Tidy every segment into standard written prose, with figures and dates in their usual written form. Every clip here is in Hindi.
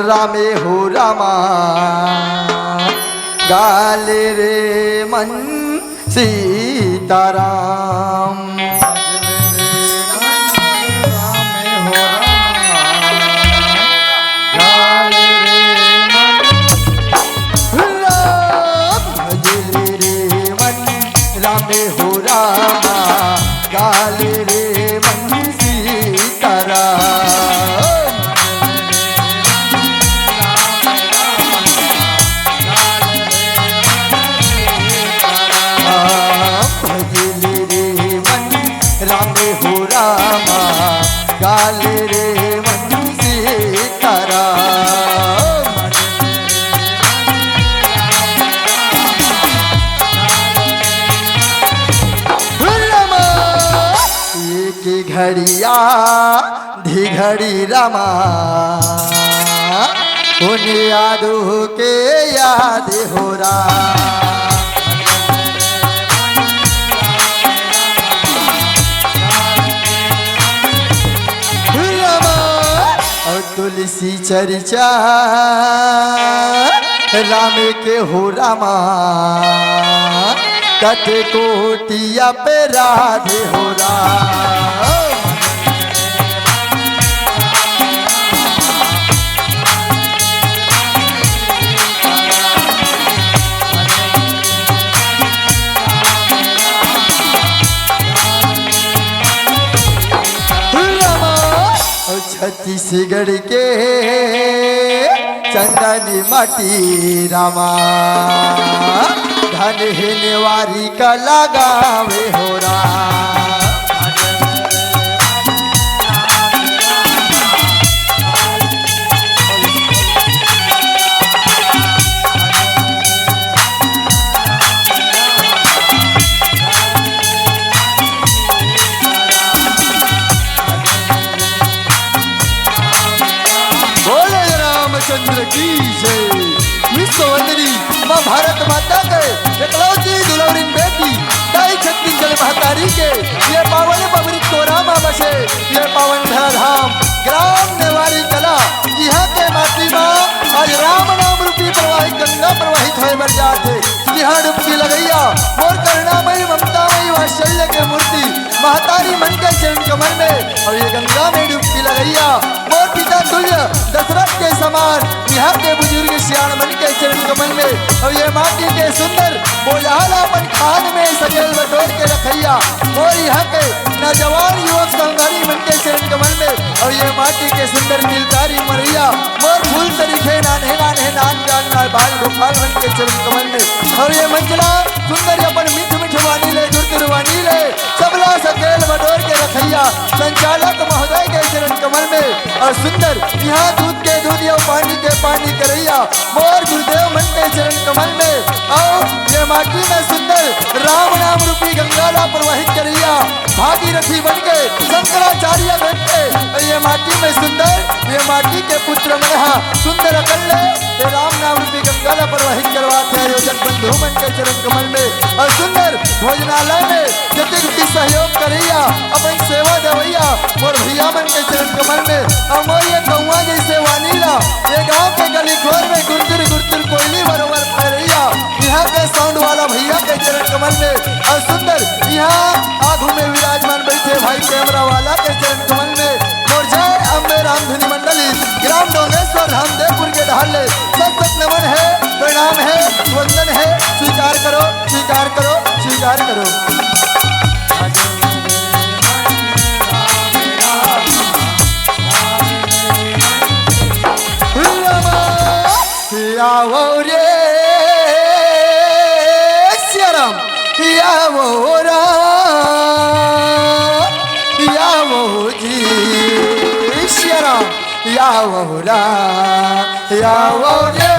रामे हो रामा गाले रे मन सीताराम। रामे हो रामा गाले रे मन सीताराम। भजले रे मन रामे हो रामा गाले रे मन सीताराम। घड़िया धिघड़ी रमा उन यादों के याद हो रहा। और तुलसी चर्चा राम के हो रामा कट कोटिया पे राधे हो रहा। छत्तीसगढ़ के चंदन माटी रामा धन नेवारी का लगावे हो रहा। चंद्र की जय। विश्ववंदनी माँ भारत माता के एकलौती दुलौरिन बेटी दाई छत्तीसगढ़ महतारी के ये पावन पवित्र तोरामा बसे ये पावन धराधाम ग्राम नेवारी कला यहाँ के माटी माँ आज राम नाम रूपी प्रवाहित गंगा प्रवाहित हो मर जाते। यहाँ डुबकी लगैया मोर करुणामयी ममतामयी वात्सल्य के मूर्ति महतारी मन के चरण कमल में और ये गंगा में डुबकी लगैया मोर पिता तुल्य दशरथ के समान यहाँ के बुजुर्ग सियाण मन के चरण कमल में और ये माटी के सुंदर बोझालापन खान में सकेल बटोर के रखैया और यहाँ के नौजवान युवक संगारी मन के चरण कमल में और ये माटी के सुंदर नीलकारी मरैया मोर फूल तरीके नाने नाने नान जान नाल बाल गोपाल मन के चरण कमल में और ये मंजला सुंदर अपन मिठ मिठ वानी ले दुर्दुर वानी ले सबला सकेल बटोर के रखैया संचालक महोदय के चरण कमल में और सुंदर यहाँ दूध के दूध या पानी के पानी करैया मोर गुरुदेव मन के चरण कमल में और ये माटी में सुंदर राम नाम रूपी गंगाला प्रवाहित करैया भागीरथी बन के शंकराचार्य बैठे और ये माटी में सुंदर ये माटी के पुत्र मनहा सुंदर अकल्ले ये राम नाम रूपी गंगाला प्रवाहित करवाते आयोजक बंधु मन के चरण कमल में और सुंदर भोजनालय में जतिगति सहयोग करैया अपन सेवा देवैया मोर भैया मन के चरण कमल में और मोर ये कौआ जैसे वानीला ये गांव के गली खोर में गुरतुर गुरतुर कोयली बरोबर फैरैया यहाँ के साउंड वाला भैया के चरण कमल में और सुंदर यहाँ आगू में विराजमान बैठे भाई कैमरा वाला के चरण कमल में मोर जय अम्बे राम धुनी मंडली ग्राम डोंगेश्वर रामदेवपुर के ढाले सत नमन है प्रणाम है वंदन है स्वीकार करो स्वीकार करो स्वीकार करो। यावो रे श्याम यावो राम यावो जी श्याम यावो राम यावो रे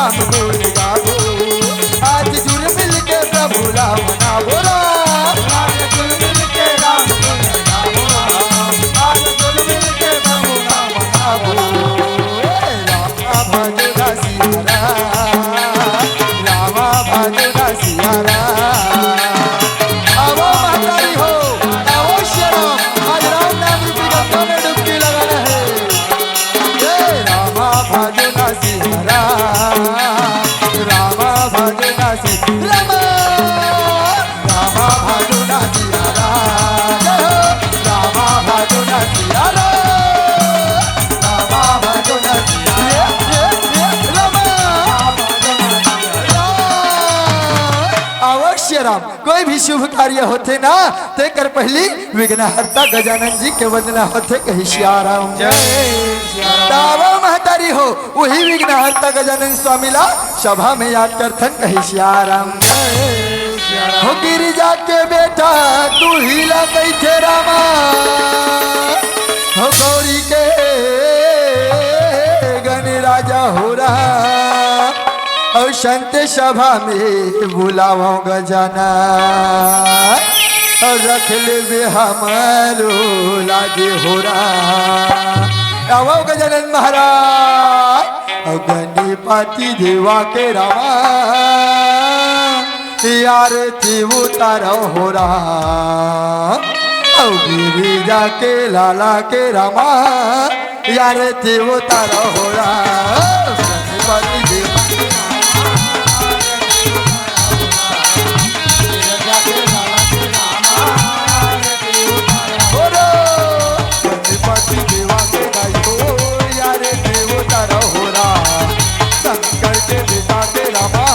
राम गुण गावो, आज जुड़ मिल के प्रभु राम मनावो राम, आज जुड़ मिल के राम गुण गावो, आज जुड़ मिल के प्रभु राम मनावो। रामा भजना सिया राम, रामा भजना सिया राम। आवो महतारी हो, आवो श्याम, आज राम नाम रूपी गंगा में डुबकी लगाना है। रामा भजना सिया राम, रामा भजना सिया राम, रामा भजना सिया राम, रामा भजना सिया राम, रामा भजना सिया अवश्य राम। कोई भी शुभ कार्य होते ना ते कर पहली विघ्नहर्ता गजानन जी के वंदना होते कही श्याराम दावा महतारी हो, वही विघ्नहर्ता गजानन स्वामी ला सभा में याद करथन कही श्याराम। हो गिरिजा के बेटा तू ही ला कही थे रामा, हो गौरी के गण राजा हो रहा, और संत सभा में बुलाओ गजाना, और रख ले हमारो लागे हो रहा। गजानन महाराज और गणपति देवा के रामा, यार थी उतारो हो रहा, और गिरिजा के लाला के रामा, यार थी उतारो हो रहा। गणपति देवा शंकर के बेटा के रामा,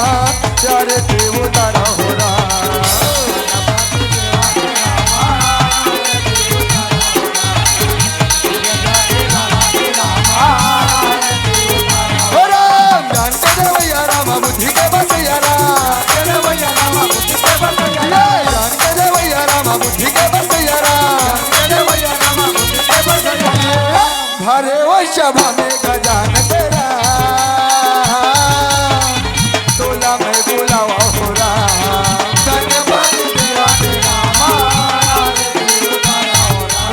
प्यारे देवता हो रहा। जानते देवैया रामा बुद्धि के बसैया राम, देवैया रामा बुद्धि के बसैया राम, जानते देवैया रामा बुद्धि के बसैया राम, देवैया रामा बुद्धि के बसैया राम। भरे वो सभा में गजान तेरा, तोला में बुलावा हो रहा, गणपति देवा के रामा,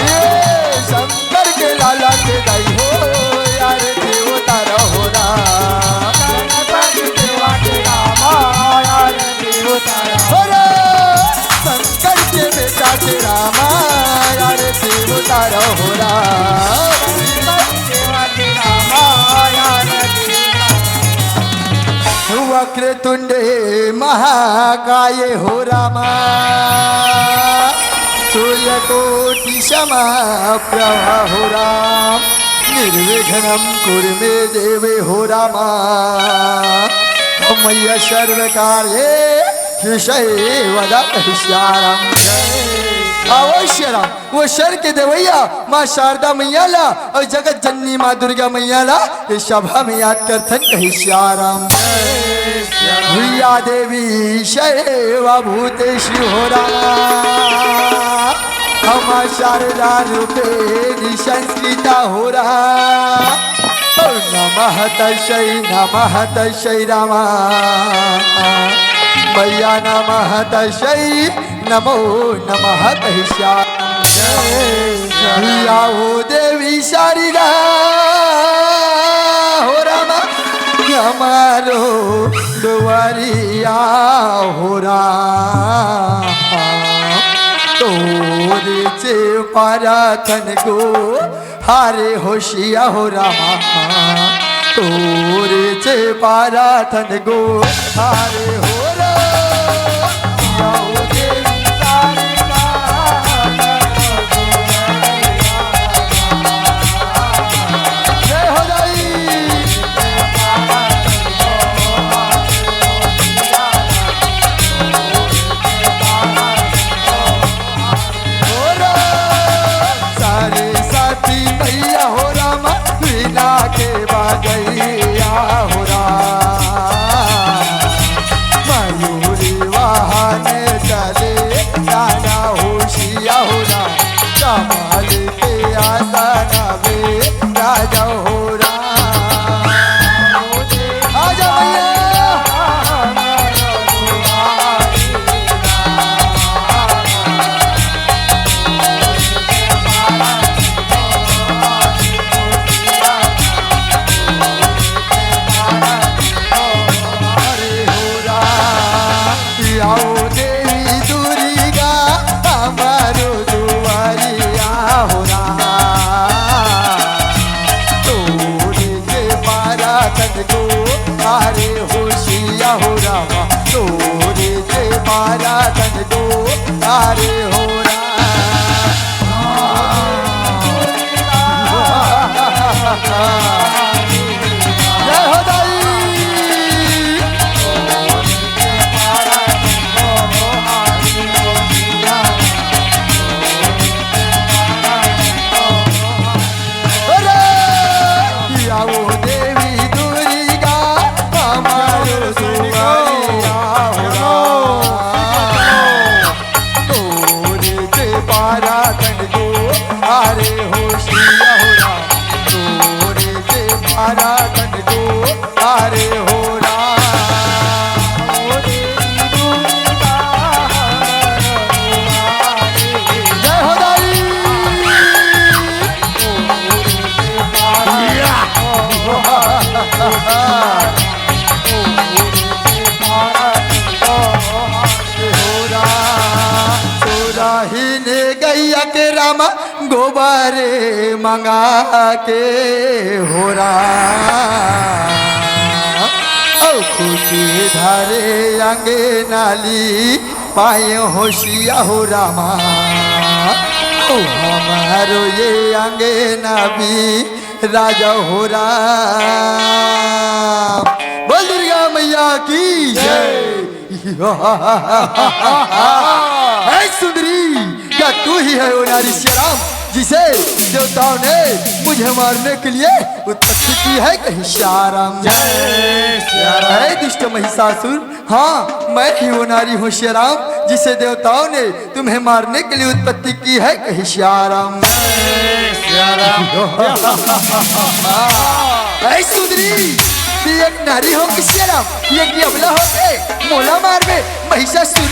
ये शंकर के लाला के दाई हो, यार देवता हो रहा, गणपति देवा के रामा, यार देवता हो रहा, शंकर के बेटा के रामा, यार देवता हो रहा, वक्रतुंडे महाकाय हो रामा, सूर्यकोटि समप्रभा हो राम, निर्विघ्नं कुरु मे देवे हो रामा, मय्या सर्वकार्ये सर्वदा कहिष्यामि। अवश्य राम, वो शर के देवैया माँ शारदा मैया ला और जगत जननी माँ दुर्गा मैया ला इस सभा में याद करथन कही श्याराम। भैया देवी शैवा भूतेषु हो रहा, हम शारदा रूपे संस्कृता हो रहा, नमः तस्यै रामा, मैया नमः तस्यै नमो नमः कहिष्यामि। आओ देवी शारदा हो रामा, हमारो दुआरिया हो रामा, तोरे से पाराथन को हारे होशिया हो रामा, तोरे से पाराथन को हारे हो के बाजैया हो तन को अरे होशिया हो रामा तोरे जे पारा तन को अरे हो जय हो दाई गोबर मंगा के हो खुशी धारे आगे नाली पाए होशिया हो रामा ओ हमारो ये आगे नाबी राजा हो राम। बोल दुर्गा मैया की जय। सुंदरी क्या तू ही है वो नारी श्री राम जिसे देवताओं ने मुझे मारने के लिए उत्पत्ति की है कहीं श्याराम जय दुष्ट महिषासुर। हाँ मैं ही वो नारी हूँ श्री राम जिसे देवताओं ने तुम्हें मारने के लिए उत्पत्ति की है कहीं श्याराम सुंदरी एक नारी हो कि श्याराम ये की अबला हो के मोला मार में महिषासुर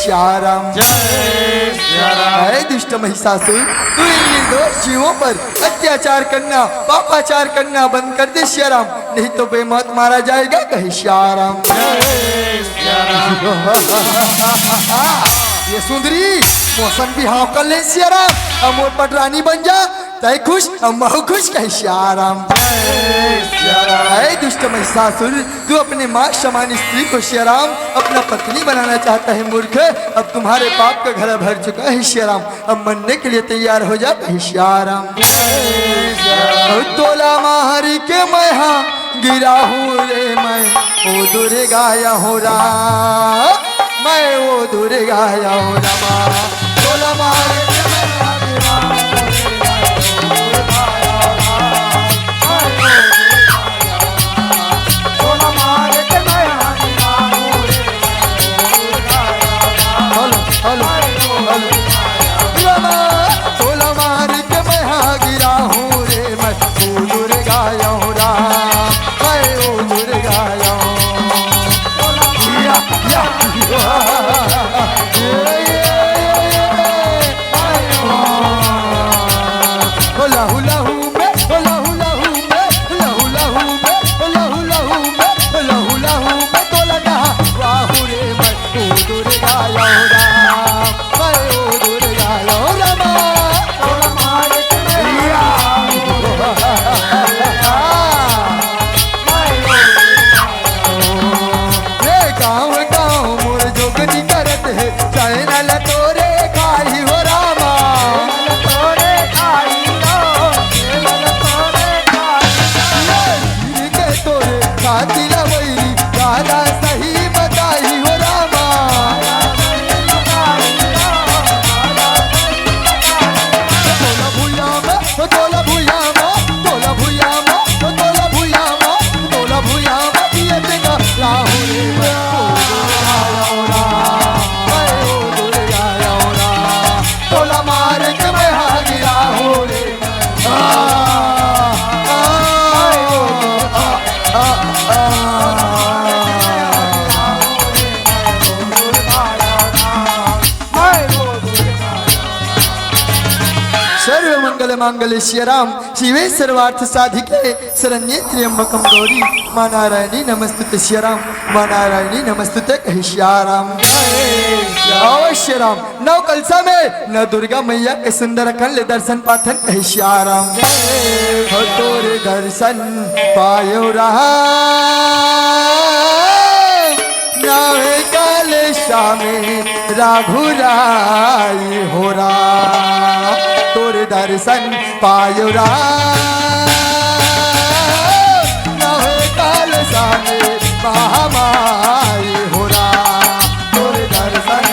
श्याराम जय दुष्ट महिषासुर तू इन निर्दोष जीवों पर अत्याचार करना पापाचार करना बंद कर दे श्याराम नहीं तो बेमौत मारा जाएगा कहीं श्याराम। ये सुंदरी मौसम भी हाँ कर ले श्याराम अमोर पटरानी बन जा तय खुश अम्मा खुश कहीं श्याराम जय दुष्ट महिषासुर तू अपने माँ समान स्त्री को श्याराम अपना पत्नी बनाना चाहता है मूर्ख अब तुम्हारे पाप का घर भर चुका है श्याराम अब मरने के लिए तैयार हो जा कहीं श्याराम। तोला मारी के मैं हाँ गिरा हूँ रे मैं ओ दुर्गाया हो राम मैं वो दुर्गाया हो रामा तोला मारी के मैं हाँ गिरा सर्वमंगल मांगल्ये शिवे राम शिवे सर्वार्थ साधिके शरण्ये त्र्यंबकम गौरी मां नारायणी नमस्तुते शिवे राम मां नारायणी नमस्तुते कहि शिवे राम अवश्य राम नौ कलसा में न दुर्गा मैया के सुंदर खंड दर्शन पाथन कहि शिवे राम हो तोरे दर्शन पायो रहा नावे काले श्यामे राघुराई हो रहा तोरे दर्शन पायो नावे काले श्यामे महामाई हो रहा तोरे दर्शन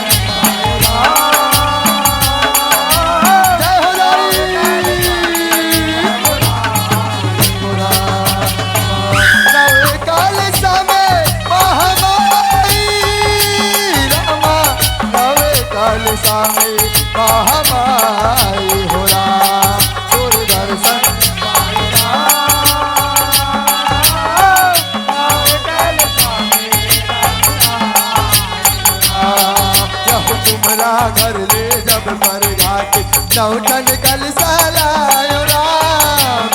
सामे महामाई हो रहा तोरे दर्शन तुम्हारा घर ले जब पर घाट नौटन कल सालायो राम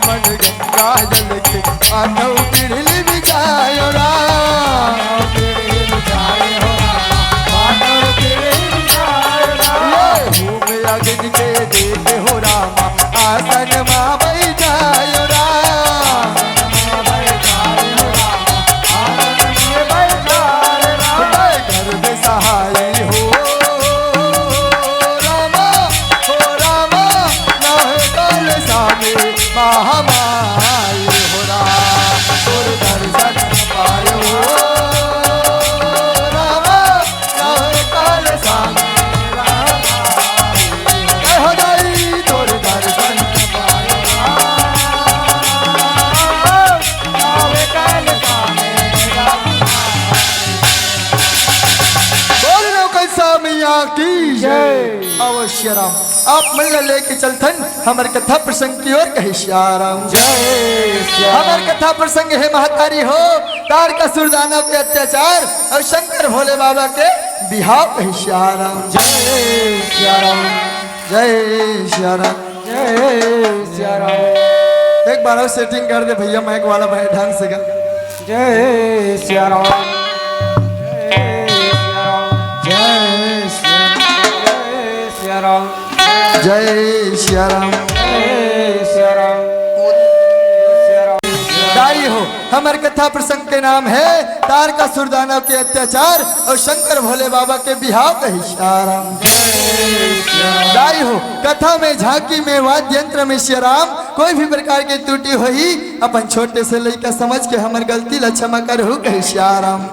मन गंगा जल के माधव पिड़ली बिजायो राम भूमि अग्नि के देते हो रामा आसन माँ बैठायो राम घर में सहाय हो रामा न कल सामे महामाई हो रहा तोरे दर्शन पायो रामा काल सामे हो गई तोरे दर्शन पायो काल सामे बोल रहे कल सामिया की जय अवश्य राम आप मन लेके चलथन हमार कथा प्रसंग की ओर कहे श्याराम जय हमार कथा प्रसंग है महतारी हो तार का सुरदानव के अत्याचार और शंकर भोले बाबा के बिहाव कहे श्याराम जय श्याराम जय श्याराम जय श्याराम एक बार और सेटिंग कर दे भैया माइक वाला भाई ढंग से गा जय श्याराम जय श्याराम जय श्री राम जय श्री राम दाई हो हमार कथा प्रसंग के नाम है तार का सुरदानव के अत्याचार और शंकर भोले बाबा के बिहाव कही श्याराम दाई हो कथा में झांकी में वाद्य यंत्र में श्याराम कोई भी प्रकार की त्रुटि हुई अपन छोटे से लेकर समझ के हमार गलती ला क्षमा कर हो कही श्याराम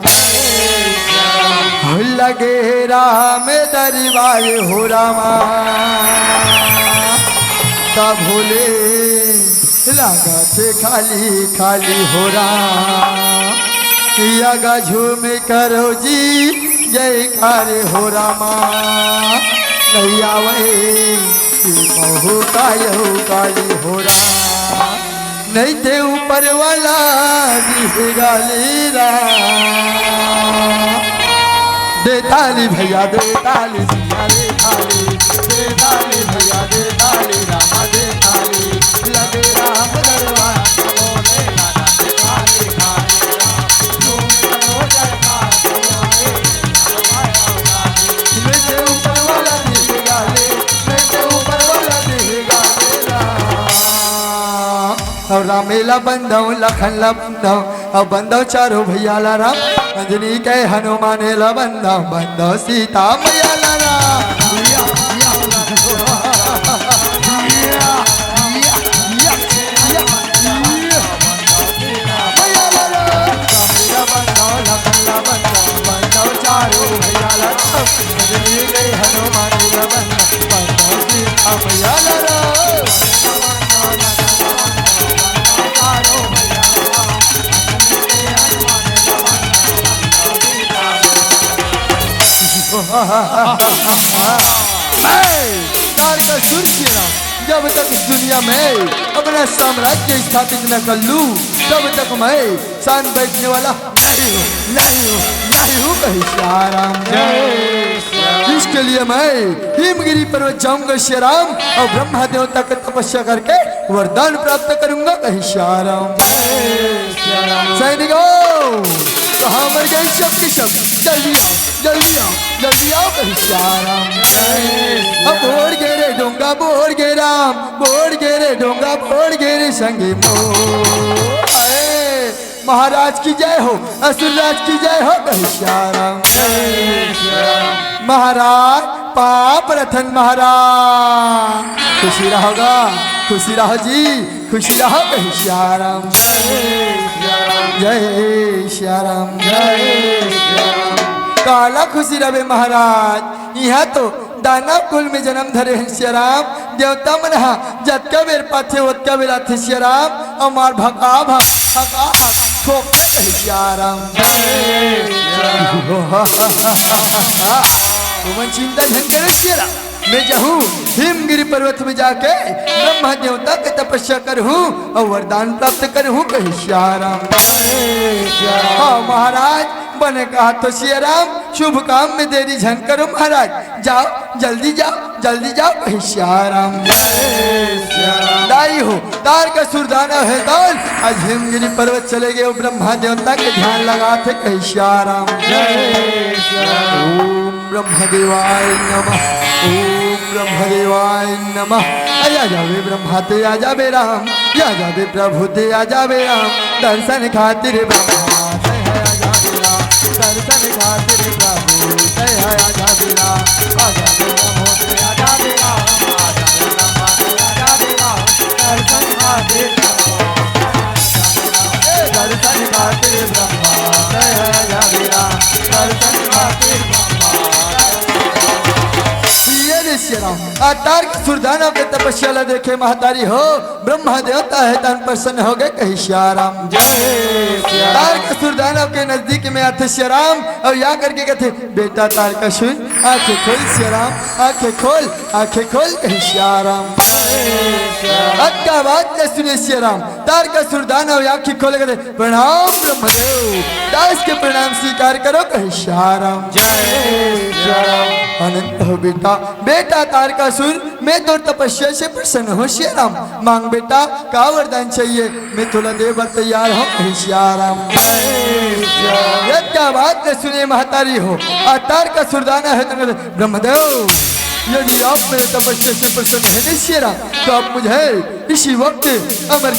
लगे राम दरबार हो रामा तब भोले लागत खाली खाली हो राम यगा झूम करो जी जयकार हो रामा नहीं आवे महू काली हो राम नहीं थे ऊपर वाला गाली राम दे ताली भैया दे ताली भैया दे ताली भैया दे ताली रामा दे ताली लगे राम दरबार बोले नाना दे ताली खाली मेरे ऊपर वाला देगा ले मेरे ऊपर वाला देगा और रामेला बंधव लखन ला बंधव अब बंधव चारो भैया ला राम अंजनी के हनुमान ला बंधव सीता मैया ला राम चारो भैया ला अंजनी के हनुमान ला बंधव सीता मैया ला राम जब तक इस दुनिया में अपना साम्राज्य स्थापित न कर लूं तब तक मैं शांत बैठने वाला नहीं हूँ कहीं श्री राम। इसके लिए मैं हिमगिरी पर्वत जाऊंगा श्री राम और ब्रह्मा देवता का तपस्या करके वरदान प्राप्त करूंगा कहीं श्री राम। सैनिकों कहाँ मर गए शक्ति सब, जल्दी आओ कहीं श्री राम। अब बोड़ गे रे डोंगा बोड़ गे राम, बोड़ गे रे डोंगा बोड़ गे रे संगे मो। महाराज की जय हो, असुरराज की जय हो कहीं श्री राम। महाराज पाप रतन महाराज खुशी रहोगा, खुशी रहो जी, खुशी रहो कहीं श्री राम। जय श्री राम, जय श्री राम। काला खुशी रहे महाराज, यहाँ तो दानव कुल में जन्म धरे हैं श्री राम। देवता मन जतका बेर पाथे ओतका बेर आथे श्री राम। अमार भका ठोके कहीं श्री राम। तुम चिंता झन करे श्री राम, मैं जाऊँ हिमगिरी पर्वत में जाके ब्रह्मा देवता की तपस्या करूँ और वरदान प्राप्त करूँ कहीं श्री राम। हाँ महाराज बने कहा तो श्री राम, शुभ काम में देरी झन करो महाराज। जाओ जल्दी जाओ कहीं श्री राम। दाई हो तार का सुरदाना है ताल, आज हिमगिरी पर्वत चले गए ब्रह्मा देवता के ध्यान लगा थे कहीं श्री राम। ओम ब्रह्मदेवाय नमः, ओम ब्रह्मदेवाय नमः। आजा जावे ब्रह्मा ते आजा बे राम, या जावे प्रभु ते आजा बे राम। दर्शन खातिर ब्रह्मा दर्शन खातिर प्रभु जय है आजा बिना, आजा बिना होते आजा बिना, आजा बिना आजा बिना। दर्शन खातिर दर्शन खातिर ब्रह्मा जय है आजा बिना, दर्शन खातिर ब्रह्मा। श्री राम तार के सुरदानों के तपस्या ला देखे महतारी हो, ब्रह्मा देवता है तन प्रसन्न हो गए कहीं श्री राम। तार के सुरदानों के नजदीक में आते श्री राम और या करके कहते बेटा तार का सुन, आंखें खोल श्री राम, आंखें खोल कहीं श्री राम। बात ने सुने श्री राम, तार का सुरदानव आंखें खोले कहते प्रणाम ब्रह्मदेव, दास के प्रणाम स्वीकार करो कहीं श्री राम। अनंत हो बेटा तार का सुर, मैं तो तपस्या से प्रसन्न हूँ श्री राम। मांग बेटा का वरदान चाहिए, मैं थोड़ा देर पर तैयार हूँ कहीं श्री राम। क्या बात ने सुने महतारी हो, तार का सुरदाना है तो ब्रह्मदेव यदि आप मेरे तपस्या से प्रसन्न है श्री राम, तो आप मुझे इसी वक्त अमर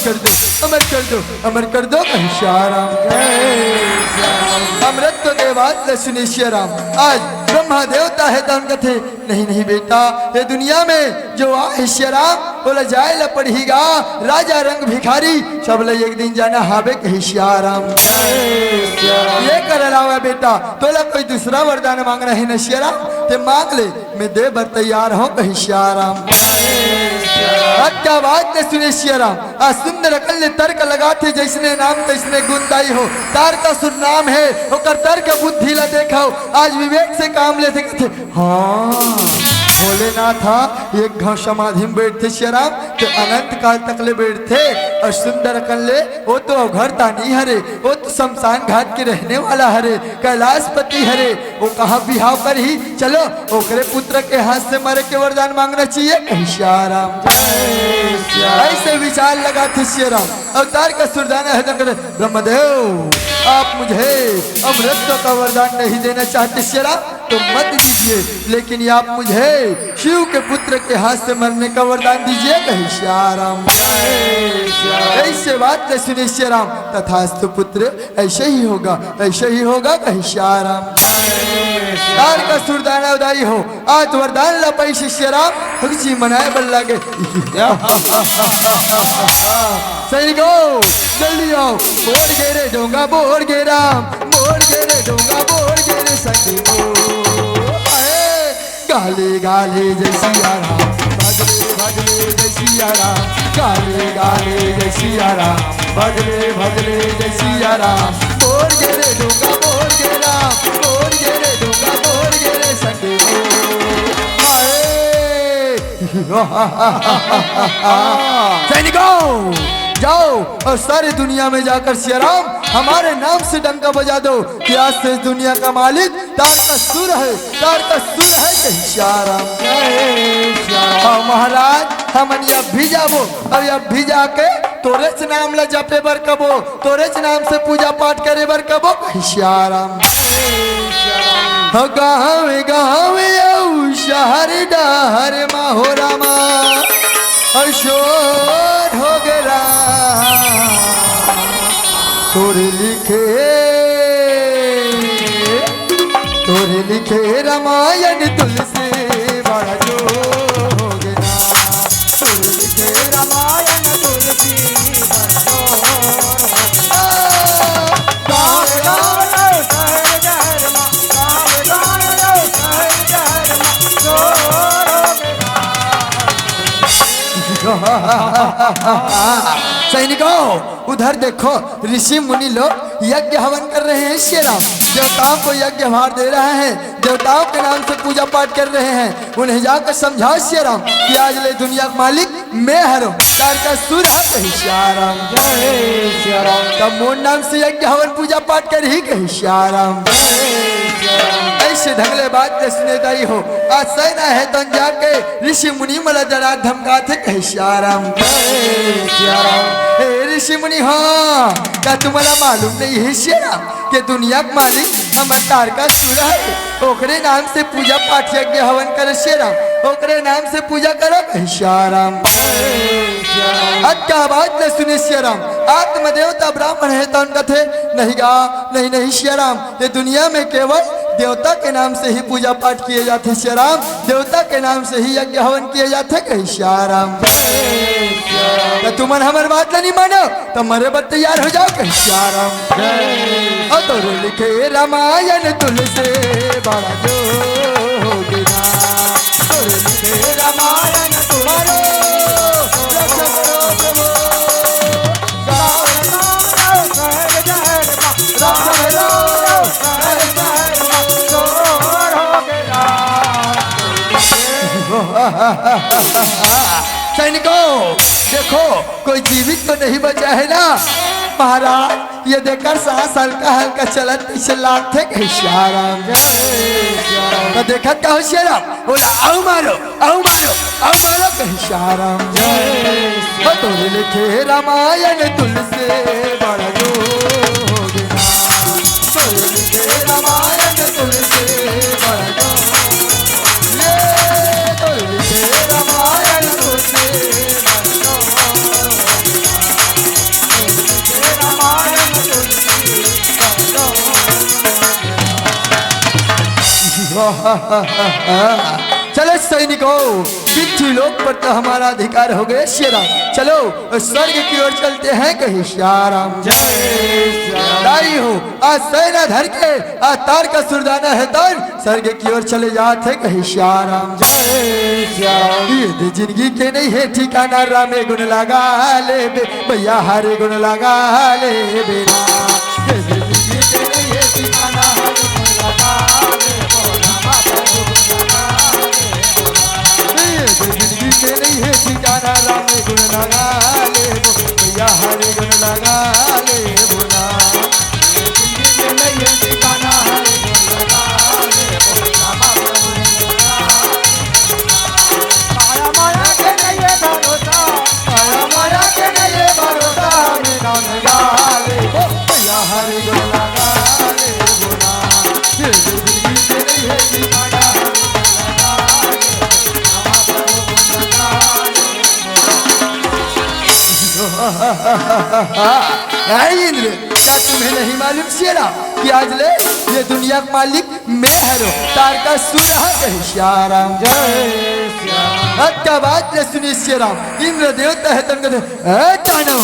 कर दो कहीं श्री राम। अमृत तो देवात ने सुने श्री राम, आज ब्रह्मा देवता है तो कथे नहीं बेटा, ये दुनिया में जो आए श्री राम बोला जाए ला पढ़ेगा, राजा रंग भिखारी सब ला एक दिन जाना हावे कहीं श्री राम। ये कर रहा बेटा, तोला कोई दूसरा वरदान मांगना है न श्री राम, ते मांग ले, मैं दे बर तैयार हूँ कहीं श्री राम। क्या बात ने सुने श्री राम, सुंदर अकल तर्क लगाते जैसने नाम तैसने गुणदाई हो। तार का सुर नाम है और तर्क बुद्धि ला देखा, आज विवेक से काम लेते कहते हाँ भोलेनाथ एक घाव समाधि में बैठते श्री राम, तो अनंत काल तक ले बैठते और सुंदर कल्ले वो तो घर तानी हरे, वो तो शमशान घाट के रहने वाला हरे, कैलाशपति हरे। वो कहाँ बिहाव कर ही चलो ओकरे पुत्र के हाथ से मरे के वरदान मांगना चाहिए कहीं श्री राम। ऐसे विचार लगा थे श्री राम, अवतार का सुरदाना है तो ब्रह्मदेव आप मुझे अमृत का वरदान नहीं देना चाहते श्री राम तो मत दीजिए, लेकिन आप मुझे शिव के पुत्र के हाथ से मरने का वरदान दीजिए कहीं श्री राम। ऐसे बात न सुने श्री राम, तथास्तु पुत्र ऐसे ही होगा कहीं श्री राम। तार का सुरदाना उदाई हो, आज वरदान ला पैसे श्री राम, खुशी मनाए बल लागे। सैनिकों जल्दी आओ, बोड़ गे रे डोंगा बोड़ गे राम, बोड़ गे रे डोंगा बोड़ गे रे सखी गाले गाले जय सिया राम, भजले जय सिया राम, गाले जय सिया राम, भजले जय सिया राम। बोड़ गे रे डोंगा बोड़ गे राम, बोड़ गे रे डोंगा बोड़ गे रे सखी सैनिकों जाओ और सारी दुनिया में जाकर श्री राम हमारे नाम से डंका बजा दो कि आज से दुनिया का मालिक तार का सुर है, तार का सुर है कि श्याराम। हाँ महाराज हमन अब भी जाबो, अब भी जाके तोरे से नाम ला जपे बर कबो, तोरे से नाम से पूजा पाठ करे बर कबो श्याराम। गाँव गाँव शहर डहर माहोरा माँ शोर हो गया तोरे लिखे रामायण तुलसी बड़ा जो हो गया, तोरे लिखे रामायण तुलसी बड़ा जो सैनिकों उधर देखो ऋषि मुनि लोग यज्ञ हवन कर रहे हैं। श्री राम देवताओं को यज्ञ भार दे रहे हैं, देवताओं के नाम से पूजा पाठ कर रहे हैं। उन्हें जाकर समझाओ श्री राम कि आज ले दुनिया का मालिक मैं हरो, तार का सुर है कही श्याराम। जय श्याराम तब मोर नाम से यज्ञ हवन पूजा पाठ कर ही कही श्याराम। ऐसे ढंगले बात सुने दाई हो आज सैना है तो जाके ऋषि मुनि मला डरा धमका थे कही श्याराम। जय श्याराम ऋषि मुनि हाँ क्या तुम्हारा मालूम नहीं है श्याराम कि दुनिया का मालिक हमर तार का सुर है, ओकरे नाम से पूजा पाठ यज्ञ हवन करे श्याराम, ओकरे नाम से पूजा करो कही श्याराम। क्या बात न सुने श्याराम आत्मदेवता ब्राह्मण है तो उनका थे नहीं गा नहीं नहीं श्याराम ये दुनिया में केवल देवता के नाम से ही पूजा पाठ किए जाते श्याराम, देवता के नाम से ही यज्ञ हवन किए जाते कही श्याराम। तो तुमन हमारे बात नहीं मानो तो मरे बत तैयार हो जाओ कही श्याराम। और तो लिखे रामायण तुलसी बड़ा जो हो गया, तो लिखे रामायण तुम्हारो सैनिकों देखो कोई जीवित तो नहीं बचा है ना महाराज, ये देखकर सांस हल्का हल्का चलत पीछे लाट थे कही श्याराम। तो देखा क्या हो श्याराम बोला आओ मारो आओ मारो आओ मारो कही श्याराम। तोरे लिखे रामायण तुलसी बड़ा जो हो गया, तोरे लिखे रामायण तुलसी बड़ा जो चलो सैनिकों पृथ्वी लोक पर तो हमारा अधिकार हो गया श्याराम, चलो स्वर्ग की ओर चलते हैं कही श्याराम। जय हो आज सेना धर के आज तार का सुरदाना है तार स्वर्ग की ओर चले जाते कही श्याराम। जय श्याराम ये जिंदगी के नहीं है ठिकाना रामे गुण लगा ले भैया हरे गुण लगा ले बेरा, जिंदगी के नहीं है ठिकाना जिंदगी के नहीं है ठिकाना रामे गुण लगा ले भैया हरे गुण लगा ले बोला, जिंदगी के नहीं है ठिकाना हरे गुण लगा ले माया माया के नहीं है भरोसा, माया माया के नहीं है भरोसा मेरा लगा ले भैया हरे गुण लगा ले बोला, जिंदगी के नहीं है ठिकाना इंद्र क्या तुम्हें नहीं मालूम श्याराम कि आज ले ये दुनिया का मालिक मैं हरो, तार का सुर है श्याराम। जय श्याराम क्या बात न सुनी श्याराम इंद्र देवता है तन दानव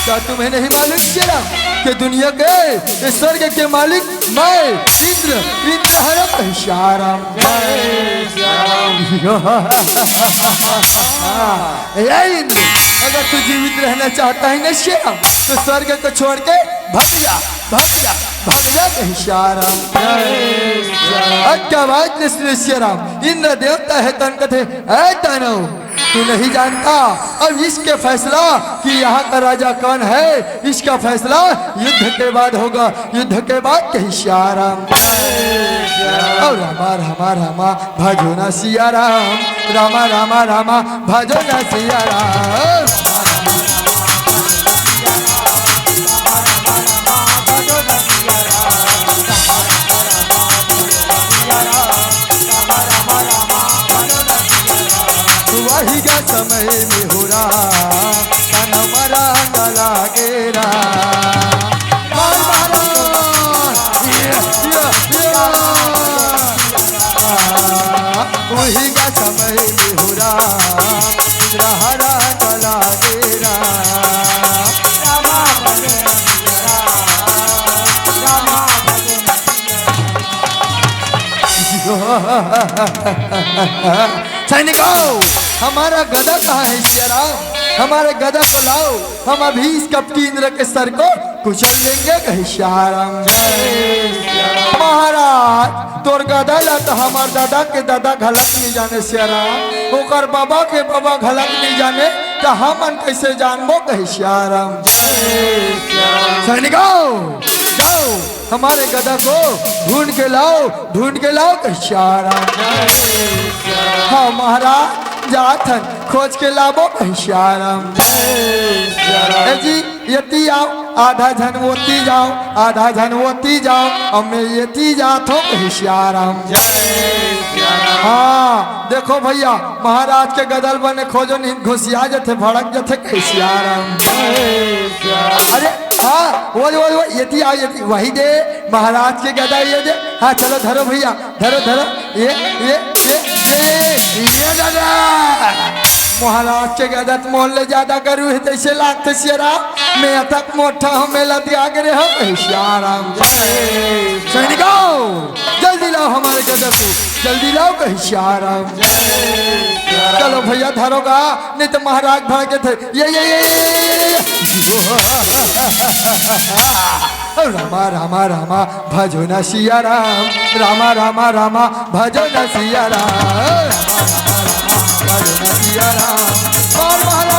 क्या तुम्हें नहीं मालूम श्याराम कि दुनिया के स्वर्ग के मालिक मैं इंद्र इंद्र हरो श्याराम। जय श्याराम इंद्र अगर तू जीवित रहना चाहता है ना श्याराम तो स्वर्ग को छोड़ के भग जा भग जा भग जा कही श्याराम। क्या बात न श्याराम इंद्र देवता है तन कथे दानव तू नहीं जानता अब इसके फैसला कि यहाँ का राजा कौन है, इसका फैसला युद्ध के बाद होगा। युद्ध के बाद कहीं सियाराम और रामा रामा रामा भजो ना सियाराम, रामा रामा रामा भजो ना सियाराम। वही का समय में हो रहा तन मरा गला गेरा वही का समय में हो रहा हरा गला गेरा सैनिकों हमारा गदा कहाँ है सियाराम, हमारे गदा को लाओ, हम अभी इस कपटी इंद्र के सर को कुचल देंगे कहीं सियाराम। महाराज तोर गदा ला तो हमार दादा के दादा घलक नहीं जाने सियाराम, ओकर बाबा के बाबा घलक नहीं जाने तो हम कैसे जानबो कहीं सियाराम। सैनिकों जाओ हमारे गदा को ढूंढ के लाओ कहीं सियाराम। हाँ महाराज जाथन खोज के लाबो कहीं सियाराम। जी यति आओ आधा झनवोती जाओ, आधा झनवोती जाओ और मैं यति जात हूँ कहीं सियाराम। हाँ देखो भैया महाराज के गदल बने खोजो नहीं घुसिया जथे भड़क जथे कहीं सियाराम। अरे हाँ वो यति आओ यति वही दे महाराज के गदा ये दे। हाँ चलो धरो भैया धरो धरो ये दादा महाराज के गदत मोहल्ले ज्यादा करू है तैसे लागते सियाराम। मैं तक मोटा हूँ मेला दिया करे हम कहीं सियाराम। सैनिकों जल्दी लाओ हमारे गदत को, जल्दी लाओ कहीं सियाराम। चलो भैया धरोगा नहीं तो महाराज भागे थे ये रामा रामा रामा भजो न सियाराम, रामा रामा रामा भजो न सियाराम, भजो न सियाराम। और महाराज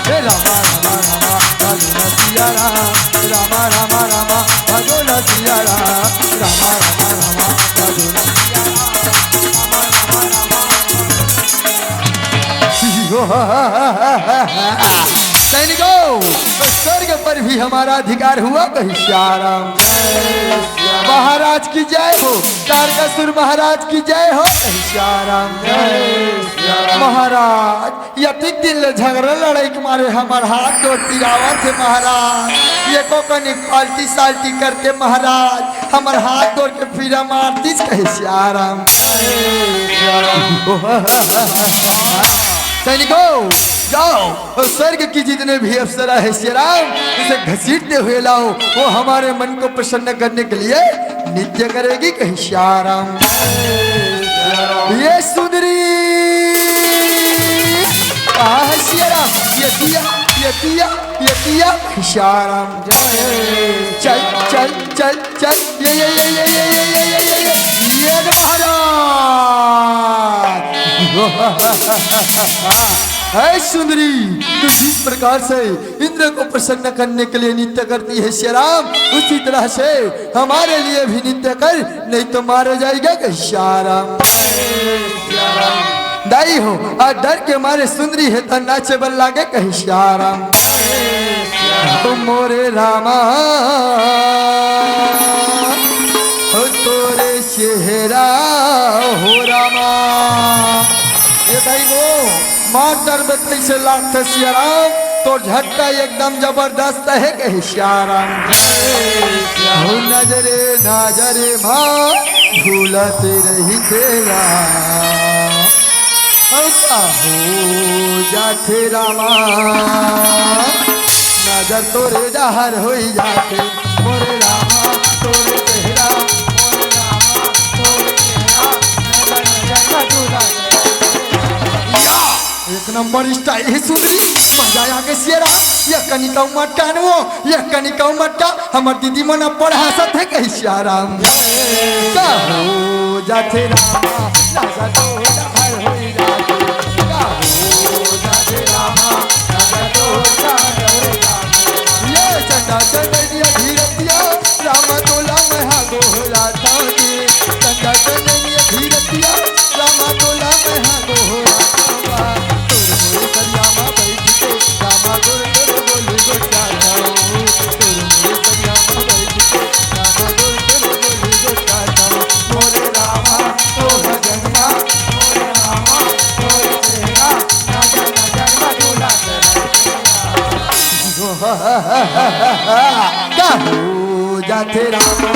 हे रामा रामा रामा भजो न सियाराम, रामा रामा रामा भजो न सियाराम, रामा रामा रामा भजो न सैनिकों स्वर्ग पर भी हमारा अधिकार हुआ कहीं सियाराम। महाराज की जय हो, तारकासुर महाराज की जय हो कहीं सियाराम। महाराज यतिक दिन झगड़ा लड़ाई के मारे हमारे हाथ जोड़ पिरावा थे महाराज, ये को कनी पाल्टी साल्टी करके महाराज हमारे हाथ जोड़ के फिरा मारती कहीं सियाराम। सैनिकों जाओ स्वर्ग की जितने भी अप्सरा है सियाराम उसे घसीटते हुए लाओ, वो हमारे मन को प्रसन्न करने के लिए नित्य करेगी कहीं सियाराम। ये सुंदरी सियाराम ये सियाराम चल चल चल चल ये महाराज है सुंदरी तू जिस प्रकार से इंद्र को प्रसन्न करने के लिए नित्य करती है सियाराम उसी तरह से हमारे लिए भी नित्य कर, नहीं तो मारे जाएगा कहीं सियाराम। दाई हो और डर के मारे सुंदरी है तो नाचे बन लागे कहीं सियाराम। मोरे रामा हो तोरे चेहरा हो रामा। ये दाई वो मास्टर बत्ती से लागते सियाराम तो झटका एकदम जबरदस्त है कहीं सियाराम। नजरे नजरे माँ झूलते रही तेरा हो जाते रामा, नजर तोरे जहर हो जाते मोरे रामा तोरे चेहरा मोरे रामा तोरे चेहरा एक नंबर स्टाइल है सुंदरी मजा आ गया सियाराम। ये कनिका मटका न वो ये कनिका मटका हमार दीदी मना पढ़ा सत है कहीं सियाराम। हो जाते रामा नजर तोरे जहर हो जाते हो जाते रामा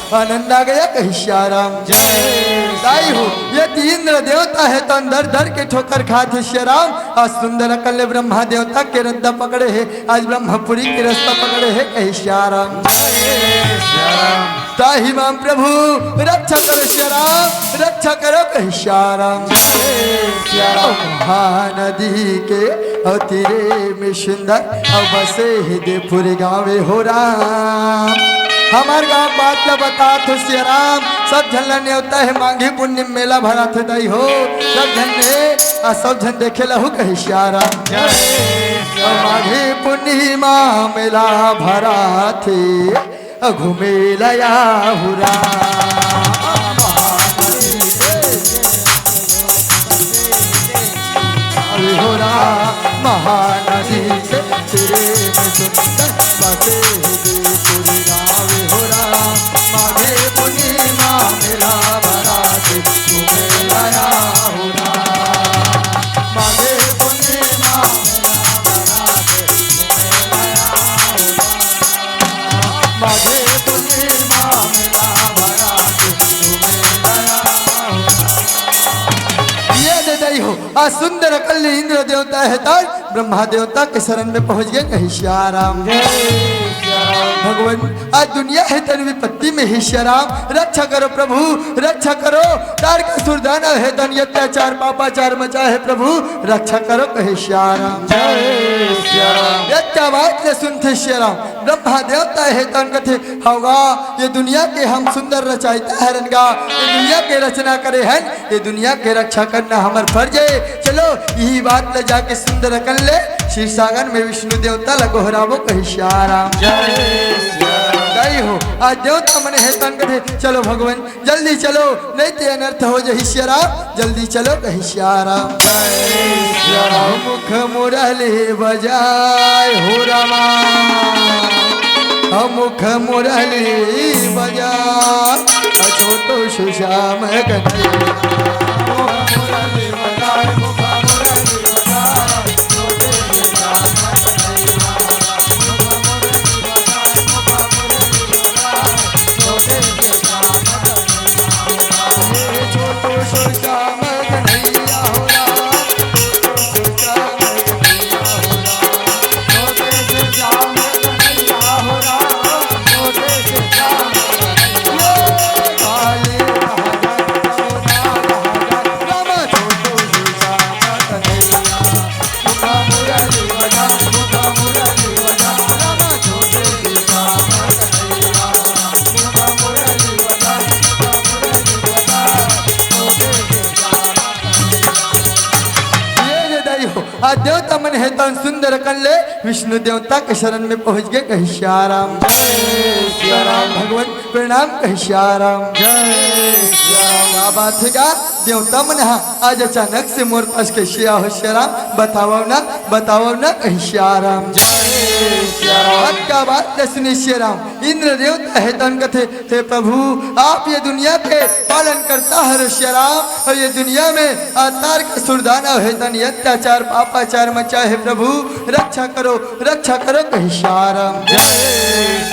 आनंद आ गया कहीं श्याराम जय दाई हो। ये इंद्र देवता है तो अंदर धर के ठोकर खाते श्याराम। आज सुंदर अकल ब्रह्मा देवता के रद्दा पकड़े है, आज ब्रह्मपुरी के रास्ता पकड़े है कहीं श्याराम जय श्याराम। ताही माम प्रभु रक्षा करो श्याराम, रक्षा करो कहीं श्याराम जय श्याराम। महानदी के तीरे में सुंदर अब बसे हृदयपुर गाँव हो राम। हमार गाँव बात ला बता तो श्याराम, सब झन ने होता है मांगी पुण्य मेला भरा थे दाई हो। सब झन ने सब झन देखे लहू कही श्याराम मांगी पूर्णिमा मेला भरा थे घूमे लया हुरा। महानदी के तेरे में सुंदर बसे हृदयपुर गाँव हो राम। माघे पूर्णिमा मेला भरा थे घूमे लया हो राम। माघे पूर्णिमा मेला भरा थे घूमे लया हो राम। माघे पूर्णिमा मेला भरा थे घूमे लया हो राम। ये दे दई हो आज सुंदर अकल इंद्र देवता है तार ब्रह्मा देवता के शरण में पहुंच गए कहीं श्याराम भगवान। आज दुनिया है तन विपत्ति में ही श्याराम, रक्षा करो प्रभु रक्षा करो। तार का सुरदाना है धन अत्याचार पापाचार मचा है प्रभु, रक्षा करो कहे श्याराम जय श्याराम। यत्या बात ने सुनते श्याराम ब्रह्मा देवता है तन कथे होगा ये दुनिया के हम सुंदर रचायता है रनगा। ये दुनिया के रचना करे हैं, ये दुनिया के रक्षा करना हमार फर्ज है। चलो यही बात ले जाके सुंदर कर ले क्षीर सागर में विष्णु देवता लगोहरावो कही श्याराम जय हो। आज देवता मने है तन कथे चलो भगवान जल्दी चलो नहीं तो अनर्थ हो जाए श्याराम, जल्दी चलो कही श्याराम जय श्याराम। मुख मुरली बजाय हो रामा, मुख मुरली बजाय छोटो सुश्याम कन्हैया। आज देवता मन है तन सुंदर कर ले विष्णु देवता के शरण में पहुंच गए कही श्याराम जय श्याराम। भगवान प्रणाम कही श्याराम जय श्याराम। बात है का देवता मन आज अचानक से मोर पास कैसे हो श्याराम, बताओ ना कही श्याराम जय श्याराम। क्या बात सुनी श्याराम इंद्र देवता है तन कथे हे प्रभु आप ये दुनिया के पालन करता है श्याराम, और ये दुनिया में अवतार का सुरदाना है तन अत्याचार पापाचार मचा है प्रभु, रक्षा करो कही श्याराम जय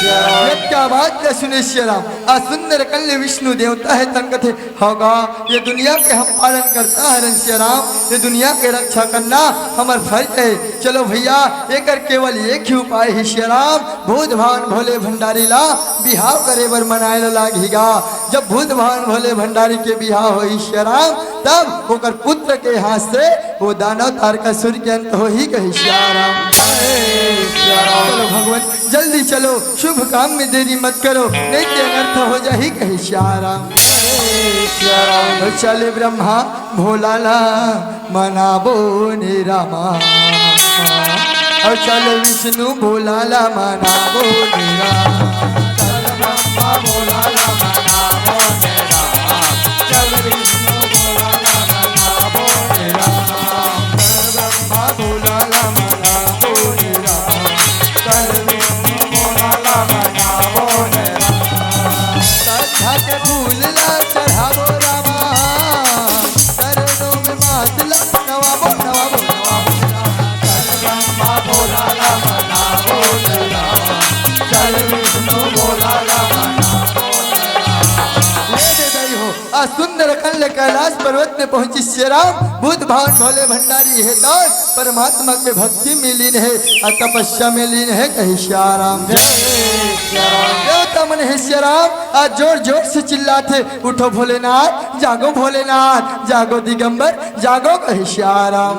श्याराम। क्या बात सुने श्याराम आज सुंदर कल्य विष्णु देवता है तन कथे होगा ये दुनिया के हम पालन करता है श्याराम, ये दुनिया के रक्षा करना हमार फर्ज है। चलो भैया एक केवल एक ही उपाय है श्याराम, भूत भावन भोले भंडारी ला बिहाव करे बर मनाए लागेगा। जब भूत भावन भोले भंडारी के बिहाव हो श्याराम तब होकर पुत्र के हाथ से वो दानव तारकासुर के अंत हो ही कही श्याराम चलो भगवान जल्दी चलो, शुभ काम में देरी मत करो नहीं तो अनर्थ हो जाए कही श्याराम। चले ब्रह्मा भोलाला मनाबो ने रामा, और चल विष्णु भोलाला मनाबो ने रामा। चल ब्रह्मा भोलाला मनाबो ने रामा, चल विष्णु भोलाला के फूल ला चढ़ावो रामा चरणों में मातला नवाबो नवाबो नवाबो चल ब्रह्मा बोला रामा नामो रामा चल विष्णु बोला रामा नामो रामा। ये दे दई हो आ सुंदर कल कैलाश पर्वत में पहुंची श्री राम भूत भावन भोले भंडारी है तो परमात्मा के भक्ति में लीन है तपस्या में लीन है कही श्याराम देवता मन है श्याराम आज जोर जोर से चिल्लाते उठो भोलेनाथ जागो भोलेनाथ जागो दिगंबर जागो कही श्याराम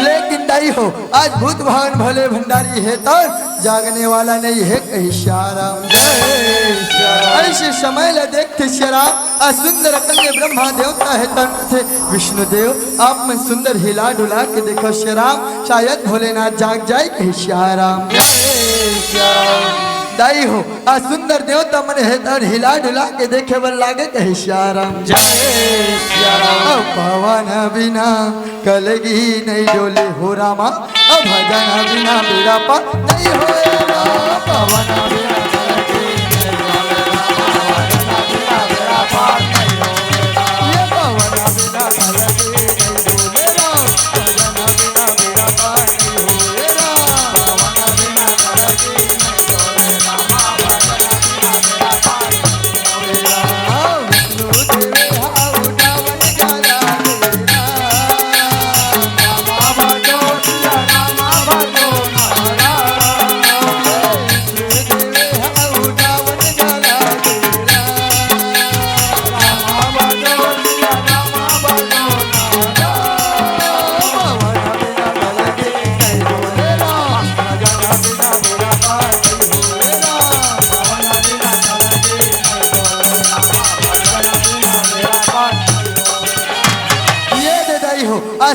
लेकिन नहीं हो आज भूत भावन भोले भंडारी है तो जागने वाला नहीं है कही श्याराम ऐसे समय ला देखते श्याराम आज सुंदर कन्या ब्रह्मा देवता है तन थे विष्णु देव आप में सुंदर हिला डुला के देखो श्याराम शायद भोलेनाथ जाग जाए कही श्याराम दाई हो आ सुंदर देवता मन है तन हिला डुला के देखे बन लागे कही श्याराम जय श्याराम पवन बिना कलगी नहीं डोले हो रामा भजन बिना मेरा पा नहीं हो पवन बिना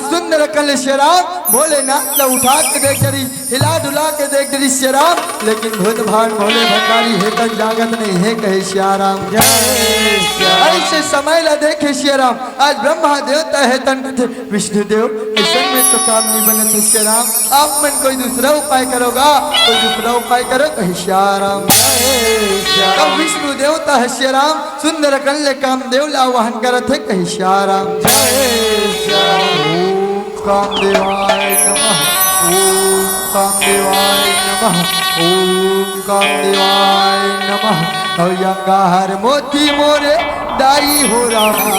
सुंदर कल श्याराम भोलेनाथ ला उठा के देख रही हिला डुला के देख रही श्याराम लेकिन भूत भान भोले भंडारी है तक जागत नहीं है कहे श्याराम ऐसे समय ला देखे श्याराम आज ब्रह्मा देवता है तन विष्णु देव ऐसे में तो काम नहीं बनते श्याराम आप मन कोई दूसरा उपाय करोगा कोई दूसरा उपाय करो कहे श्याराम तब विष्णु देवता है श्याराम सुंदर कल काम देव ला वाहन करत है कहे श्याराम कामदेवाय नमः ओम कामदेवाय नमः ओम कामदेवाय नमः अयंगार मोती मोरे दाई हो रामा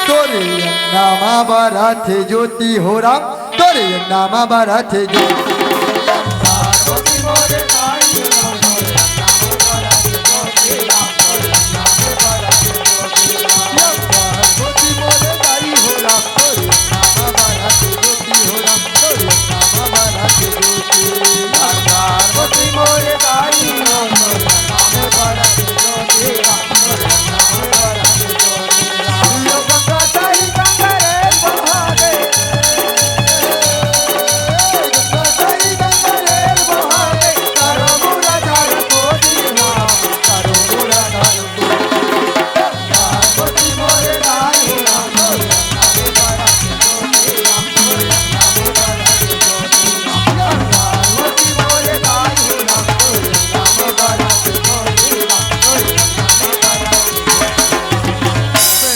तोरे नामा बारा थे ज्योति हो राम तोरे नामा बारा थे ज्योति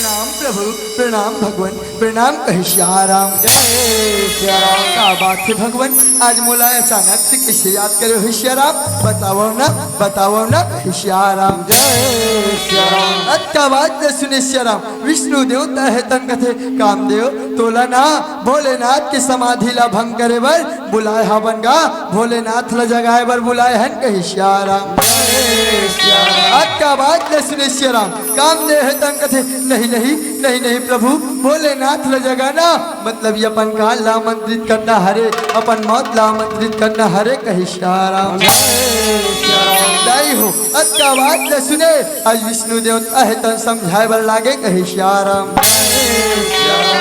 प्रणाम भगवान प्रणाम कहे श्याराम जय श्याराम का बात है भगवान आज मोला अचानक से किसे याद करे हो श्याराम बताओ ना श्याराम जय श्याराम अच्छा बात सुने श्याराम विष्णु देवता है तन कथे कामदेव तोला ना भोलेनाथ की समाधि ला भंग करे बर बुलाए हवन गा भोलेनाथ ला जगाए बर बुलाए हन कहे श्याराम जय श्याराम अच्छा बात सुने श्याराम कामदेव है तन कथे नहीं प्रभु भोलेनाथ ला जगाना मतलब ये अपन काल ला आमंत्रित करना हरे अपन मौत ला आमंत्रित करना हरे कहे श्याराम हो अच्छा बात ले सुने आज विष्णु देवता है तन समझाए बर लागे कहे श्याराम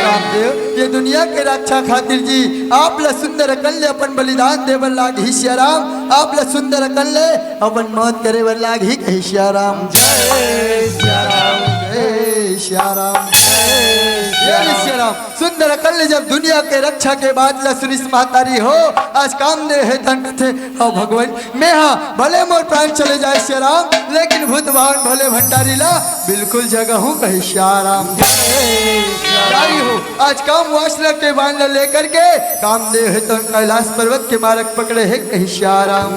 रामदेव ये दुनिया के रक्षा खातिर जी आप ला सुंदर कल्ले अपन बलिदान दे बर लागे श्याराम आप ला सुंदर कल्ले अपन मौत करे बर लागे कहे श्याराम जय श्याराम जय श्याराम जय श्री राम। सुंदर कल जब दुनिया के रक्षा के बाद सुनिस महतारी हो आज काम दे है धन थे हो भगवान मैं हाँ भले मोर प्राण चले जाए श्री राम लेकिन भूत भावन भले भंडारी ला बिल्कुल जगह हूँ कही श्री राम जय हो। आज काम वासना के बांध लेकर के काम दे है तो कैलाश पर्वत के मार्ग पकड़े है कही श्री राम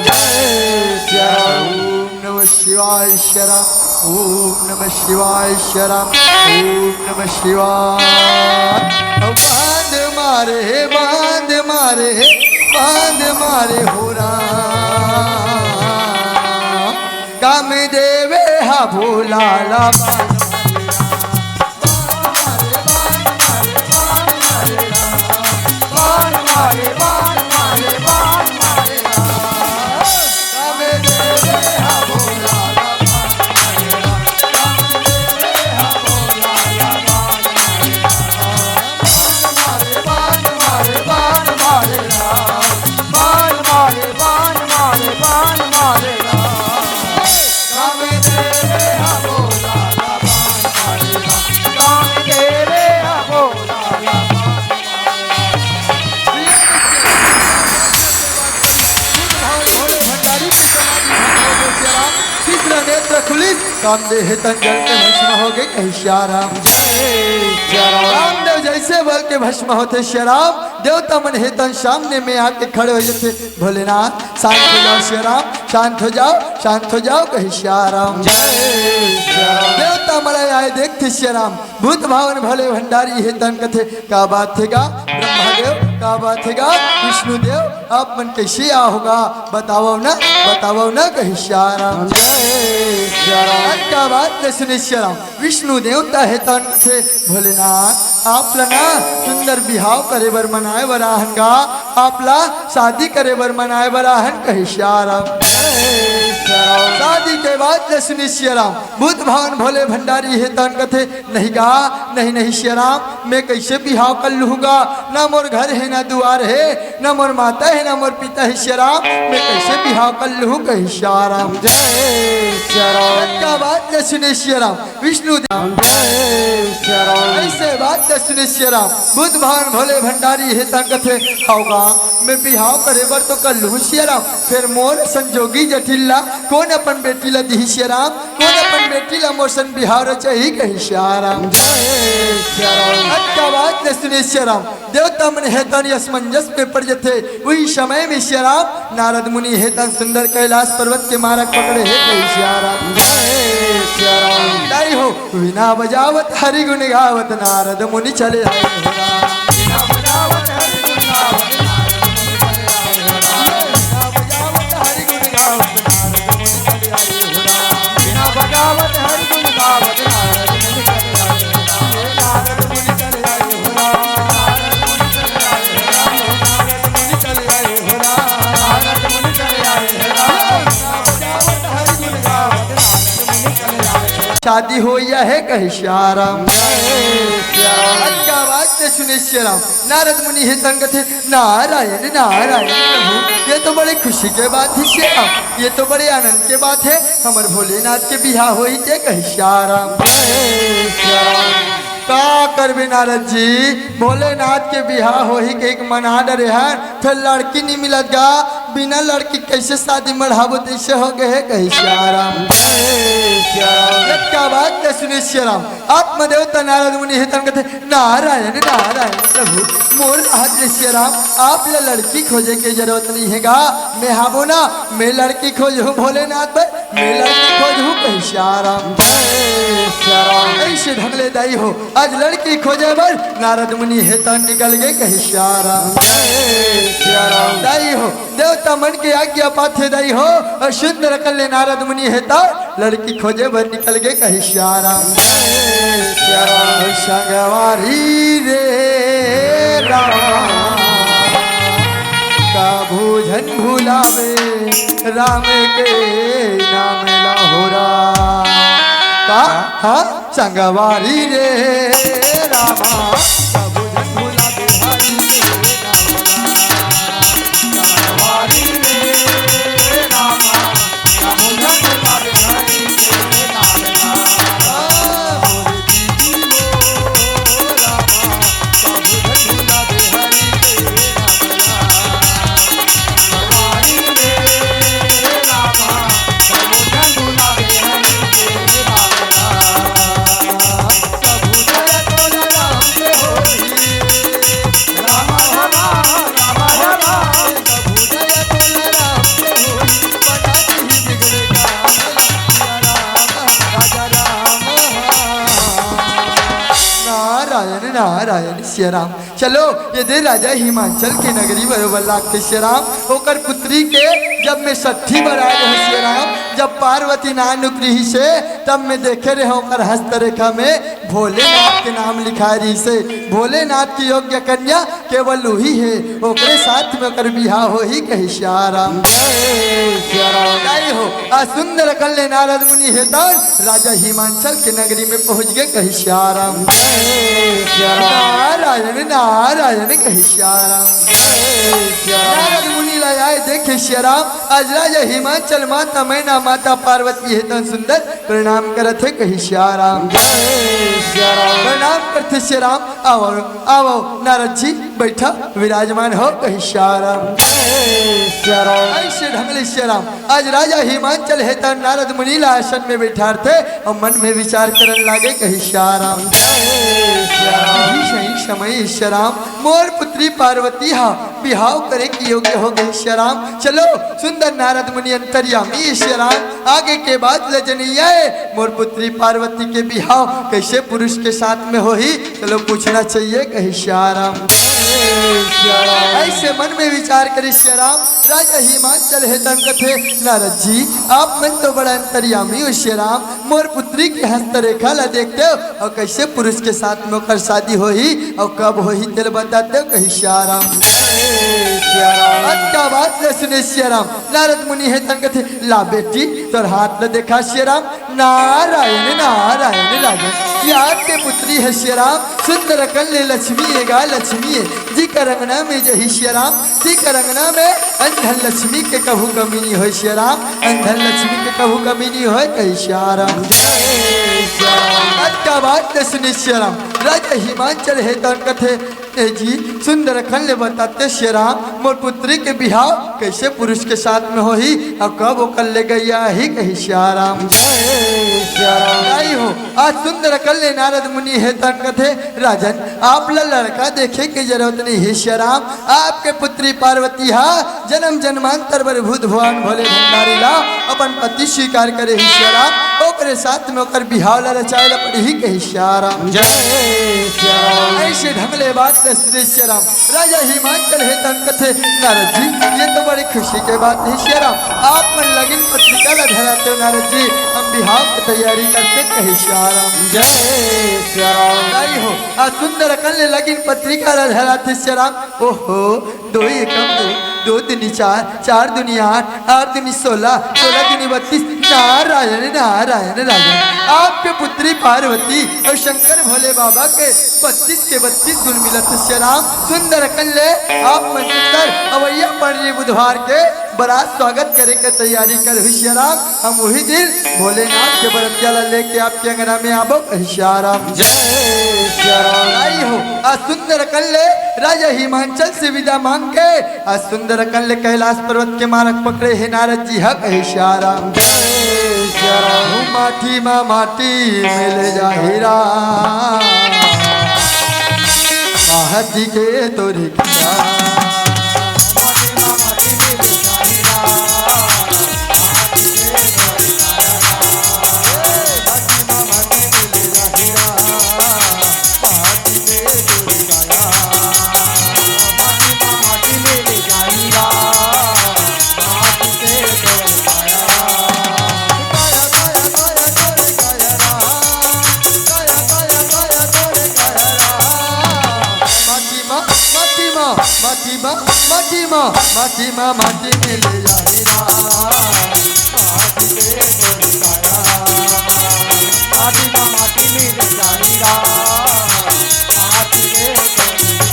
ओम नमः शिवाय श्री राम ओम नमः शिवाय श्री राम ओम नमः शिवाय। बांध मारे हो राम काम देवे हा भोला ला कामदेव तन जल के भस्म हो गए कही श्री राम रामदेव जैसे बल के भस्म होते श्री राम देवता मन हे तन सामने में आके खड़े हो जाते भोलेनाथ शांत हो जाओ श्री राम शांत हो जाओ कही श्री राम देवता मलाई आए देखते श्री राम भूत भावन भले भंडारी हे तन कथे का बात थे गा ब्रह्मादेव का बात है गा विष्णुदेव आप मन कैसे आ होगा बताओ ना कही श्री राम का बात सुने श्री राम विष्णु देवता है तन थे भोलेनाथ आपला ना सुंदर बिहाव करे बर मनाए बराहन गा आपला शादी करे बर मनाए बराहन कही श्री राम शादी के बाद सुनी श्री राम भूत भावन भोले भंडारी है तन कथे नहीं गा नहीं श्री राम मैं कैसे बिहाव कर लूँगा ना मोर घर है ना द्वार है ना मोर माता है ना मोर पिता है श्री राम मैं कैसे बिहाव कर लूँ कही श्री राम का बात सुने श्री राम विष्णु ऐसे बात सुने श्री राम भूत भावन भोले भंडारी है तन कथे होगा मैं बिहाव करे बर तो कर लूँ श्री राम फिर मोर संजोगी जटिल्ला कौन अपन बेटी ला दी श्री राम कौन अपन बेटी ला मोसन बिहार चाहिए कही श्री राम का बात सुने श्री राम देवता मन हेतन असमंजस में पड़ जाते वही समय में श्री राम नारद मुनि हेतन सुंदर कैलाश पर्वत के मार्ग पकड़े है कही श्री राम दाई हो बिना बजावत हरि गुण गावत नारद मुनि चले आए बिना बजावत हरि गुण गावत बगावत हर गुण गावत नारद मुनि चले आए नारद मुनि चले आए हो नारद मुनि चले आए हो नारद मुनि चले आए बगावत हर गुण गावत नारद मुनि चले आए शादी हो या है कही श्री राम का बात सुने श्री राम नारद मुनि है तंग थे नारायण प्रभु ये तो बड़े खुशी के बात है श्री राम ये तो बड़े आनंद के बात है हमारे भोलेनाथ के बिहार हो ही थे कही श्री राम का करबे नारद जी भोलेनाथ के बिहार हो ही के एक मना डरे हैं फिर लड़की नहीं मिलत गा बिना लड़की कैसे शादी मढ़ाबो तैसे हो गए कही श्री राम का बात सुने श्री राम आत्मदेवता नारद मुनि है तन कहते नारायण प्रभु मोर हाथ श्री राम आप ला लड़की खोजे की जरूरत नहीं है गा मैं हाबो ना मैं लड़की खोज हूँ भोलेनाथ पर मैं लड़की खोज हूँ कही श्री राम ऐसे ढंगले दाई हो आज लड़की खोजे बर नारद मुनि है तन निकल गए कही श्री राम दाई हो देवता मन के आज्ञा पाथे दाई हो और सुंदर कल्ले नारद मुनि है तो लड़की खोजे बर निकल गए कही श्री राम संगवारी रे राम का भोजन भुलावे राम के नाम लाहोरा का हाँ संगवारी रे रामा का भोजन भुलावे हरि के संगवारी रे रामा का भोजन भुलावे हरि के नाम नारायण श्री राम। चलो ये दे राजा हिमांचल के नगरी बरोबर लागते श्री राम। ओकर पुत्री के जब मैं 60 बराए रहे श्री राम, जब पार्वती ना नुकरी से तब मैं देखे रहे ओकर हस्तरेखा में भोलेनाथ के नाम लिखा रही से। भोलेनाथ की योग्य कन्या केवल वही है, ओकरे साथ में ओकर बिहार हो ही कही श्री राम। जय हो आ सुंदर कल्ले नारद मुनि है राजा हिमांचल के नगरी में पहुंच गए कही श्री राम। नारायण नारायण कही श्री राम। नारद मुनि लाए देखे श्री राम, आज राजा हिमांचल माता मैना माता पार्वती है तन सुंदर प्रणाम करते कही श्री राम। प्रणाम करते श्री राम। आओ आओ नारद जी बैठा विराजमान हो कही श्री राम। ऐसे ढंगले श्री राम आज राजा हिमांचल है तन नारद मुनि आसन में बैठार थे और मन में विचार करने लागे कही श्री राम। सही समय श्री राम मोर पुत्री पार्वती हा बिहाव करे की योग्य हो गई श्री राम। चलो सुंदर नारद मुनि अंतर्यामी श्री राम आगे के बाद लजनिया मोर पुत्री पार्वती के बिहाव कैसे पुरुष के साथ में हो ही चलो पूछना चाहिए कही श्री राम। ऐसे मन में विचार करे श्री राम राजा हिमांचल है तन कथे नारद जी आप मन तो बड़ा अंतर्यामी हो श्री राम, मोर पुत्री के हस्तरेखा ला देखते हो और कैसे पुरुष के साथ में ओकर शादी हो ही और कब हो ही तेल बताते हो कही श्री राम। अच्छा बात ले सुने श्री राम। नारद मुनि है तन कथे ला बेटी तोर हाथ ले देखा श्री राम। नारायण नारायण राजन याद के पुत्री है श्री राम, सुंदर कन्या लक्ष्मी है गा लक्ष्मी है जी का रंगना में जही श्री राम। जी का रंगना में अंधन लक्ष्मी के कहू कमी नहीं हो श्री राम, अंधन लक्ष्मी के कहू कमी नहीं हो कही श्री राम। अच्छा बात सुनी श्री राम राजा हिमांचल है तन कथे जी सुंदर कन्या बताते श्री राम मोर पुत्री के बिहाव कैसे पुरुष के साथ में हो ही और कब वो कल ले गया ही कही श्री राम। हो आज सुंदर कल्ले नारद मुनि है तन कथे राजन आप लड़का देखे की जरूरत नहीं है श्री राम। आपके पुत्री पार्वती हा जन्म जन्मांतर बर भूत भगवान भोले भंडारी ला अपन पति स्वीकार करे ही श्री राम। ओकरे साथ में ओकर बिहाव ला रचाए ला पड़ी ही कही श्री राम। ऐसे ढंगले बात श्री राम राजा हिमांचल है तन कथे नारद जी ये तो बड़ी खुशी के बात है श्री राम, आप मन लगिन पत्रिका ला धराते हो नारद जी, हम बिहाव की तैयारी करते कही श्री राम। जय श्री राम। हो आज सुंदर कन्या लगिन पत्रिका ला धराते श्री राम। ओहो दो एकम दो दूनी 4 4 दूनी 8 8 दूनी 16 16 दूनी 32 नारायण नारायण राजन आपके पुत्री पार्वती और शंकर भोले बाबा के 32 के 32 गुण मिलत श्री राम। सुंदर कन्या आप मन सुंदर अवैया पड़ी बुधवार के बड़ा स्वागत करे के तैयारी कर श्री राम। हम वही दिन भोलेनाथ के बरतियाला लेके आपके अंगना में आबो श्री राम। जय श्री राम। हो आज सुंदर कन्या राजा हिमांचल से विदा मांग के आज सुंदर कन्या कैलाश पर्वत के मार्ग पकड़े है नारद जी हक श्री राम। जय श्री राम। माटी मा माटी मिल जा हीरा महती के तोरी माटी मा माटी मिल जाहिरा माटी के गोरिया माटी मा माटी मिल जाहिरा माटी के गोरिया।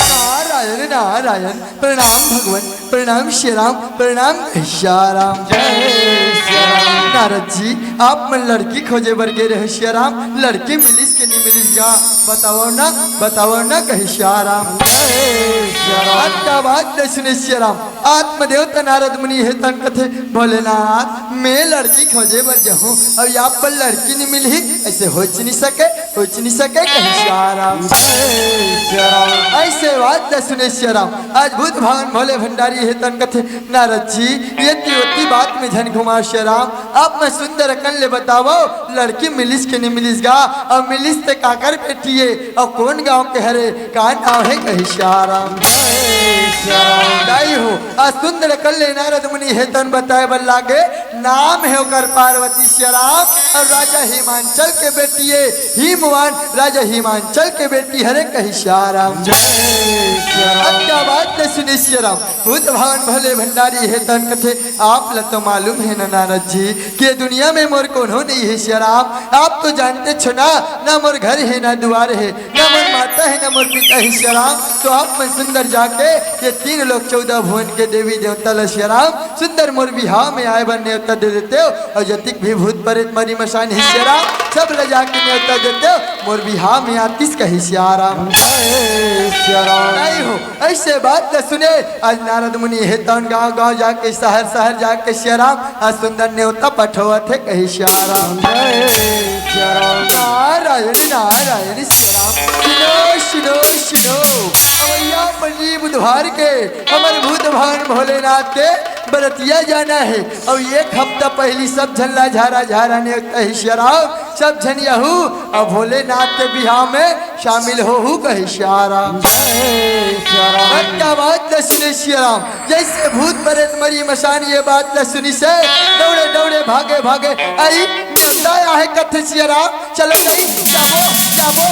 नारायण नारायण प्रणाम भगवान प्रणाम श्री राम प्रणाम श्री राम। जय श्री राम। नारद जी आप मन लड़की खोजे बर गे रहे श्री राम, लड़की मिलिस के नहीं मिलिस जा बताओ ना कही श्री राम। अच्छा बात सुने श्री राम आत्मदेवता नारद मुनि है तन कथे भोलेनाथ मैं लड़की खोजे बर जाऊँ अब यहाँ पर लड़की नहीं मिली ऐसे हो नहीं सके कहीं श्याराम ऐसे बात न सुने श्याराम आज भूत भगवान भोले भंडारी है तन कथे नारद जी ये त्योती बात में झन घुमा श्याराम आप मैं सुंदर कन ले बताओ लड़की मिलिस के नहीं मिलिस गा और मिलिस ते काकर बेटी है और कौन गांव के हरे का नाम है कहीं श्याराम हो आज सुंदर कन ले नारद मुनि है तन बताए बल लागे नाम है ओकर पार्वती श्याराम और राजा हिमांचल के बेटी है हिमवान राजा हिमांचल के बेटी हरे कहीं श्याराम क्या बात है सुनी श्याराम भूत भगवान भोले भंडारी है तन कथे आप ल तो मालूम है ना नारद जी कि दुनिया में मोर कौन हो नहीं है श्याराम आप तो जानते छो ना मोर घर है ना द्वार है ना मोर माता है ना मोर पिता है श्याराम तो आप मैं सुंदर जाके ये 3 लोग 14 भुवन के देवी देवता ल श्याराम सुंदर मोर बिहाव में आए बन न्योता दे देते हो और जतिक भी भूत प्रेत मरी मशान है श्याराम सब ले जाके न्योता देते हो मोर बिहाव में आतिस कही श्याराम नहीं हो ऐसे बात न सुने आज नारद मुनि है तन गाँव गाँव जाके शहर जाके श्याराम आज सुंदर न्योता पठोआ थे कही श्याराम नारायण नारायण श्याराम सुनो अवैया पंजी बुधवार के हमारे भूत भगवान भोलेनाथ के बरतिया जाना है और 1 हफ्ता पहली सब झल्ला झारा ने कही श्याराम सब झन यहू और भोलेनाथ के बिहाव में शामिल हो कही श्याराम क्या बात न सुने श्याराम जैसे भूत प्रेत मरी मशान ये बात न सुनी से दौड़े भागे आई न्योता है कथे श्याराम चलो नहीं जाबो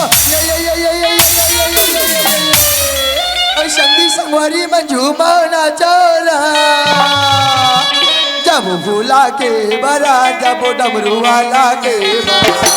और संगी संगवारी में झूमना चला जब भूला के बरा जब डमरू वाला के बरा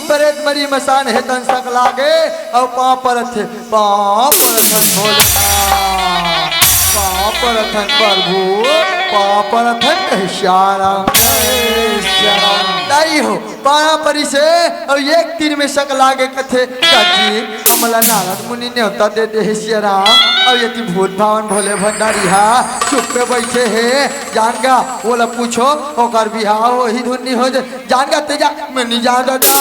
प्रेत मरी मसान है तन सक लागे और पाँव पर थे पाँव पर प्रभु पाँव पर श्याराम नहीं हो पाया परी से और 1 तीर में शक लागे कथे काजी हमला नारद मुनि ने होता देते है श्याराम और ये भूत भगवान भोले भंडारी हा चुप पे बैठे है जानगा बोला पूछो ओकर बिहाव हो ही धुनी हो जाए जानगा तेजा मैं नहीं जान दादा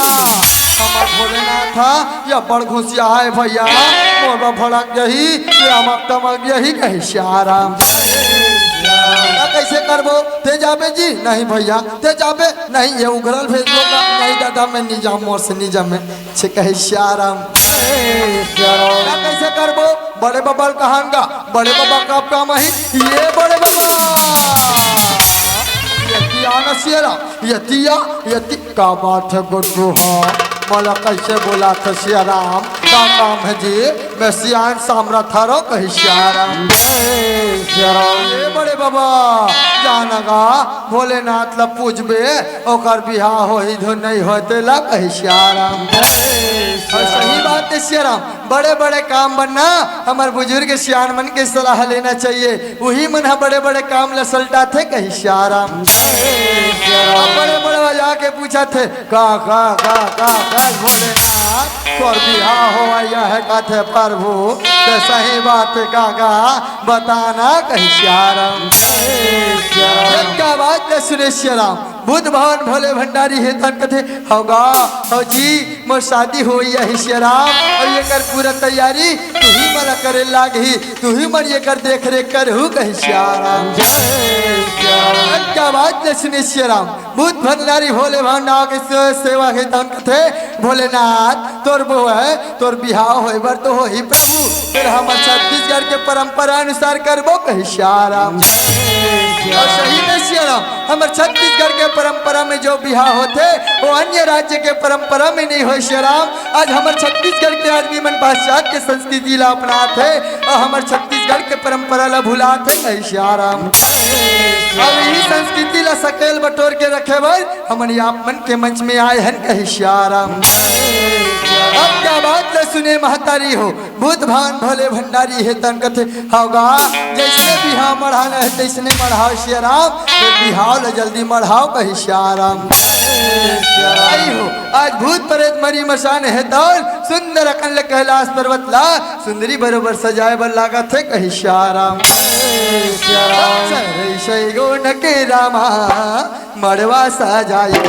हमार भोलेनाथ था या बड़ घुसिया है भैया मोर भड़क यही अमक तमक यही कही श्याराम कैसे करबो ते जाबे जी नहीं भैया ते जाबे नहीं ये उघरल भेज लो नहीं दादा मैं नहीं जाऊँ मोर से नहीं जामे छे कहे श्याराम कैसे करबो बड़े बाबा कहांगा बड़े बाबा का काम है ये बड़े बाबा यति का बात है गुड्डू मला कैसे बोला था श्याराम का काम है जी मैं सियान सामरथ रो कही श्याराम ये बड़े बाबा जानगा भोलेनाथ ला पूछबे ओकर बिहाव हो ही धुन नहीं होते ला कही श्याराम और सही बात है श्याराम बड़े बड़े काम बनना हमारे बुजुर्ग सियान मन के सलाह लेना चाहिए वही मन बड़े बड़े काम ला सल्टा थे कही श्याराम बड़े बड़े जाके पूछा थे का भोलेनाथ तोर बिहाव हो है कथे प्रभु तो सही बात काका बताना कही श्याराम क्या बात है सुने श्याराम भूत भवन भोले भंडारी है तन कथे होगा हो जी मोर शादी हो यही श्याराम और ये कर पूरा तैयारी तू ही मला करे लागी तू ही मन ये कर देख रेख कर हूँ कही श्याराम क्या बात है सुने श्याराम भूत भंडारी भोले भंडारी के सेवा है तन कथे भोलेनाथ तोर बो है तोर बिहाव हो बर तो हो ही प्रभु फिर हम छत्तीसगढ़ के परंपरा अनुसार करबो कही श्याराम और सही में श्याराम हम हमारे छत्तीसगढ़ के परंपरा में जो बिहार होते वो अन्य राज्य के परंपरा में नहीं हो श्री राम। आज हमारे छत्तीसगढ़ के आदमी मन पाश्चात्य के संस्कृति ला अपनाते और हमारे छत्तीसगढ़ के परंपरा ला भुलाते श्री राम। अब यही संस्कृति ला सकेल बटोर के रखे भाई हमारे आप मन के मंच में आए हैं कही श्री राम। अब क्या बात ले सुने महतारी हो भूत भान भोले भंडारी है तन कथे होगा जैसे बिहाव मढ़ाना है तैसने मढ़ाओ श्री राम। फिर बिहाव ले जल्दी मढ़ाओ कही श्री राम। आई हो आज भूत प्रेत मरी मशान है दौर सुंदर अकल कैलाश पर्वत ला सुंदरी बरोबर सजाए बर लागा थे कही श्री राम। गुण के रामा मड़वा सजाए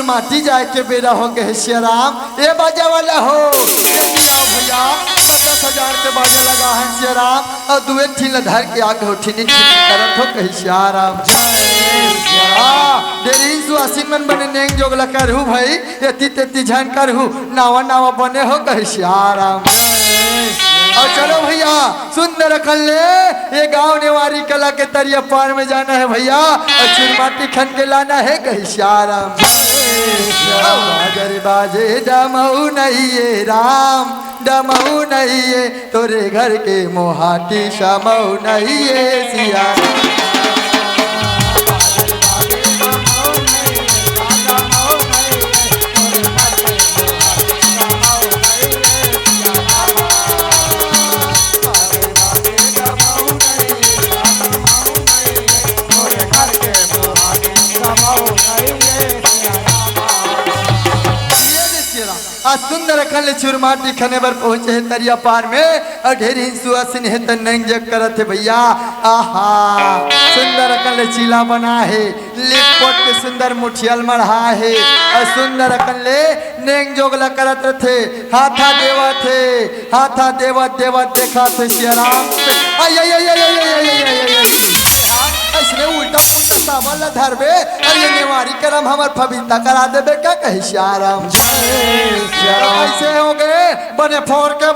माटी जाए के बेरा हो गए श्री राम। ये बाजा वाला हो भैया 50,000 के बाजा लगा है श्री राम और दुए ठीन धर के आगे हो ठीनी करत हो कही श्री राम। देरी सुआसी मन बने नेंग जोगला करहु भाई एती तेती झन करहु नावा नावा बने हो कही श्री राम। और चलो भैया सुंदर कल्ले ये गांव नेवारी कला के तरिया पार में जाना है भैया और चुरमाटी खन के लाना है कही श्री राम। बाजर बाजे डमऊ नहीं ये राम डमऊ नहीं ये तोरे घर के मोहाटी शमऊ नहीं ये सिया। सुंदर खल चुरमाटी खने बर पहुंचे है तरिया पार में और ढेरी सुअसिन है तन नंग जग करत है भैया। आहा सुंदर कल चीला बना है लिपट के सुंदर मुठियल मढ़ा है और सुंदर कल नेंग जोगला करत थे हाथा देवत देखा थे श्री राम। इसने उल्टा पुल्टा सावल धरबे और ये नेवारी करम हमार फबीता करा देबे क्या कही श्री राम। ऐसे हो गए बने फोड़ के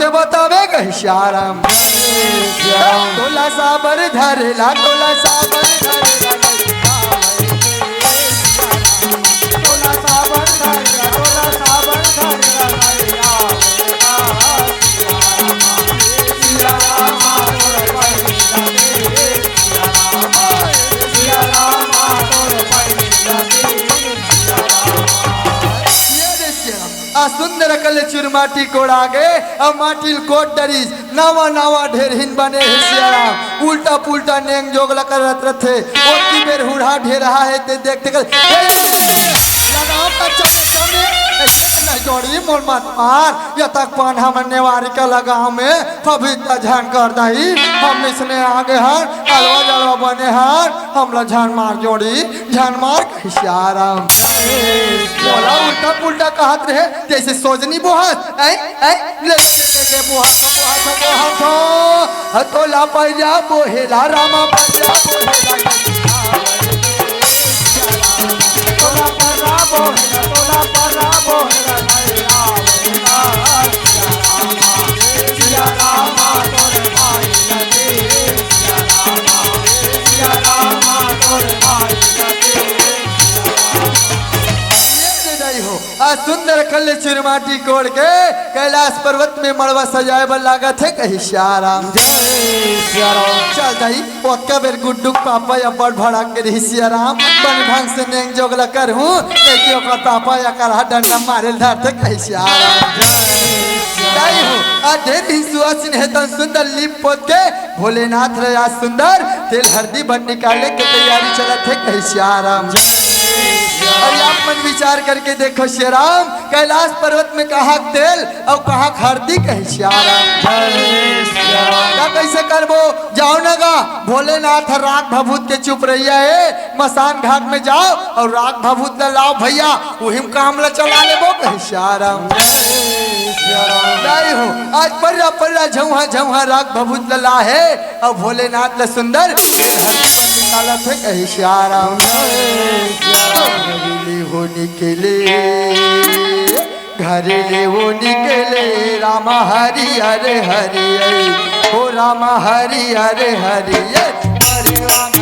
बतावे कही श्री राम। तोला साबर धरेला तोला साबर धरेला तोला साबर धरेला तोला साबर धरेला सुंदर कल चुरमाटी कोड़ा गे और माटिल कोट डरीस नावा नावा ढेर हिन बने है श्री राम। उल्टा पुल्टा नेंग जोगला करत रथे ओती बेर हुड़ा ढेर रहा है ते देखते कर लगाओ कच्चा में नहीं जोड़ी मोर मत मार या तक पान हम नेवारी का लगाओ में पवित्र झन कर दही हम इसने आगे हर अलवा जलवा बने हर हमला झन मार जोड़ी झन मार कही श्री राम। बोला उल्टा पुल्टा कहत रहे जैसे सोजनी बोहत ले बोहत हो तोला पैजा बोहेला रामा पैजा तोला पर्रा बोहेला तोला पर्रा बोहेला सिया रामा तोरे भाई लगे सिया रामा तोरे भाई लगे सुंदर सुंदर कल चुरमाटी कोड़ के कैलाश पर्वत में मड़वा सजाए बर लागत है कही सियाराम चल दही पक्का बेर गुड्डू पापा या बड़ भड़ा के रही सियाराम बन ढंग से नेंग जोगला कर हूँ एक ओकर पापा या कर डंडा मारे धार थे कही सियाराम दाई हूँ ढेरी सुहासिन है तन सुंदर लिप पोत के भोलेनाथ रे आज सुंदर तेल हल्दी बन निकाले के तैयारी चला थे कही सियाराम और आप मन विचार करके देखो श्रीराम कैलाश पर्वत में कहाँ तेल और कहाँ हल्दी कही श्रीराम कैसे करबो जाओ ना गा भोलेनाथ राग भभूत के चुप रहिया है मसान घाट में जाओ और राग भभूत ला लाओ भैया वही काम ला चला लेबो कही श्रीराम हो आज पर्रा पर्रा झौहा झौहा राग भभूत ला है और भोलेनाथ ला सुंदर निकाला थे कही श्रीराम हो निकले घरे वो निकले राम हरि हरे हरि हो राम हरि हरे हरि हरे राम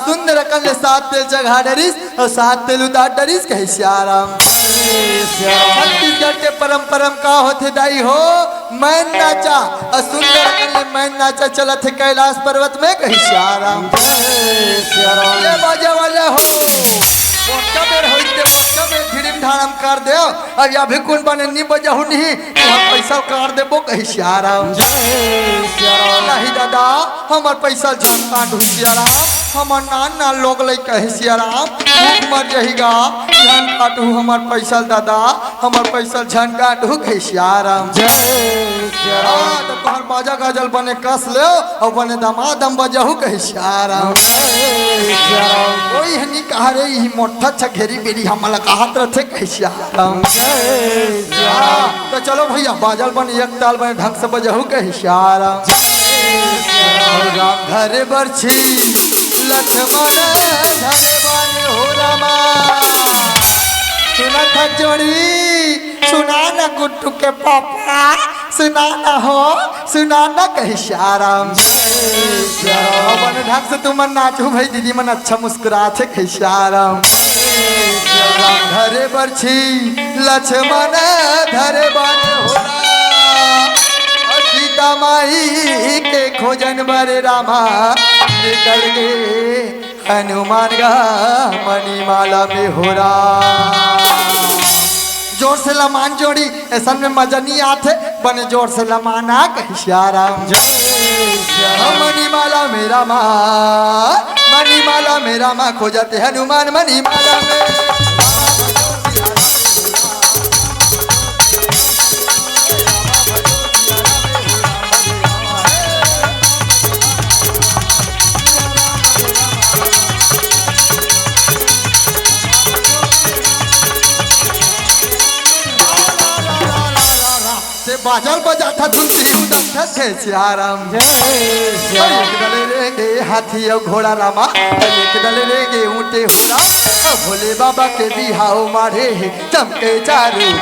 सुंदर कल सात तेल जगह डरिस और सात तेल उतार डरिस कही श्याराम छत्तीसगढ़ के परम का होते दाई हो मैन नाचा और सुंदर कल मैन नाचा चला थे कैलाश पर्वत में कही श्याराम ये बाजा वाले हो ढाड़म कर दे अब अभी कौन बने नहीं बजाऊ नहीं पैसा कर देबो कही श्याराम नहीं दादा हमार पैसा झन काट श्याराम हमार नाना लोग ले कही श्याराम भूख मर जाएगा झन काटू हमार पैसा दादा हमार पैसा झन काटू कही श्याराम तो तोहर बाजा गजल बने कस ले और बने दमादम बजाऊ कही श्याराम कोई हनी कहा रे ही मोटा छघेरी बेरी हमला कहत रथे कही श्याराम तो चलो भैया बाजल बन एक ताल बने ढंग से बजाऊ कही श्याराम राम घरे बरछी लक्ष्मण घरे बने हो रामा सुना था जोड़ी सुना ना गुड्डू के पापा सुना ना हो सुना ना कही श्याराम बने ढंग से तुम नाचू भाई दीदी मन अच्छा मुस्कुराते कही श्याराम घरे बरछी लक्ष्मण घरे बने हो सीता माई के खोजन बरे रामा निकल गए हनुमान गा मणिमाला में हो जोर से लमान जोड़ी ऐसा में मजा नहीं आते बने जोर से लमाना कही श्याराम मणिमाला मेरा माँ मणिमाला मेरा माँ खोजते हनुमान मणिमाला में बाजल बजाता धुनती उदंता थे श्याराम एक डले रेगे हाथी और घोड़ा रामा एक डले रेगे ऊँटे होला भोले बाबा के बिहाओ मारे चमके चारू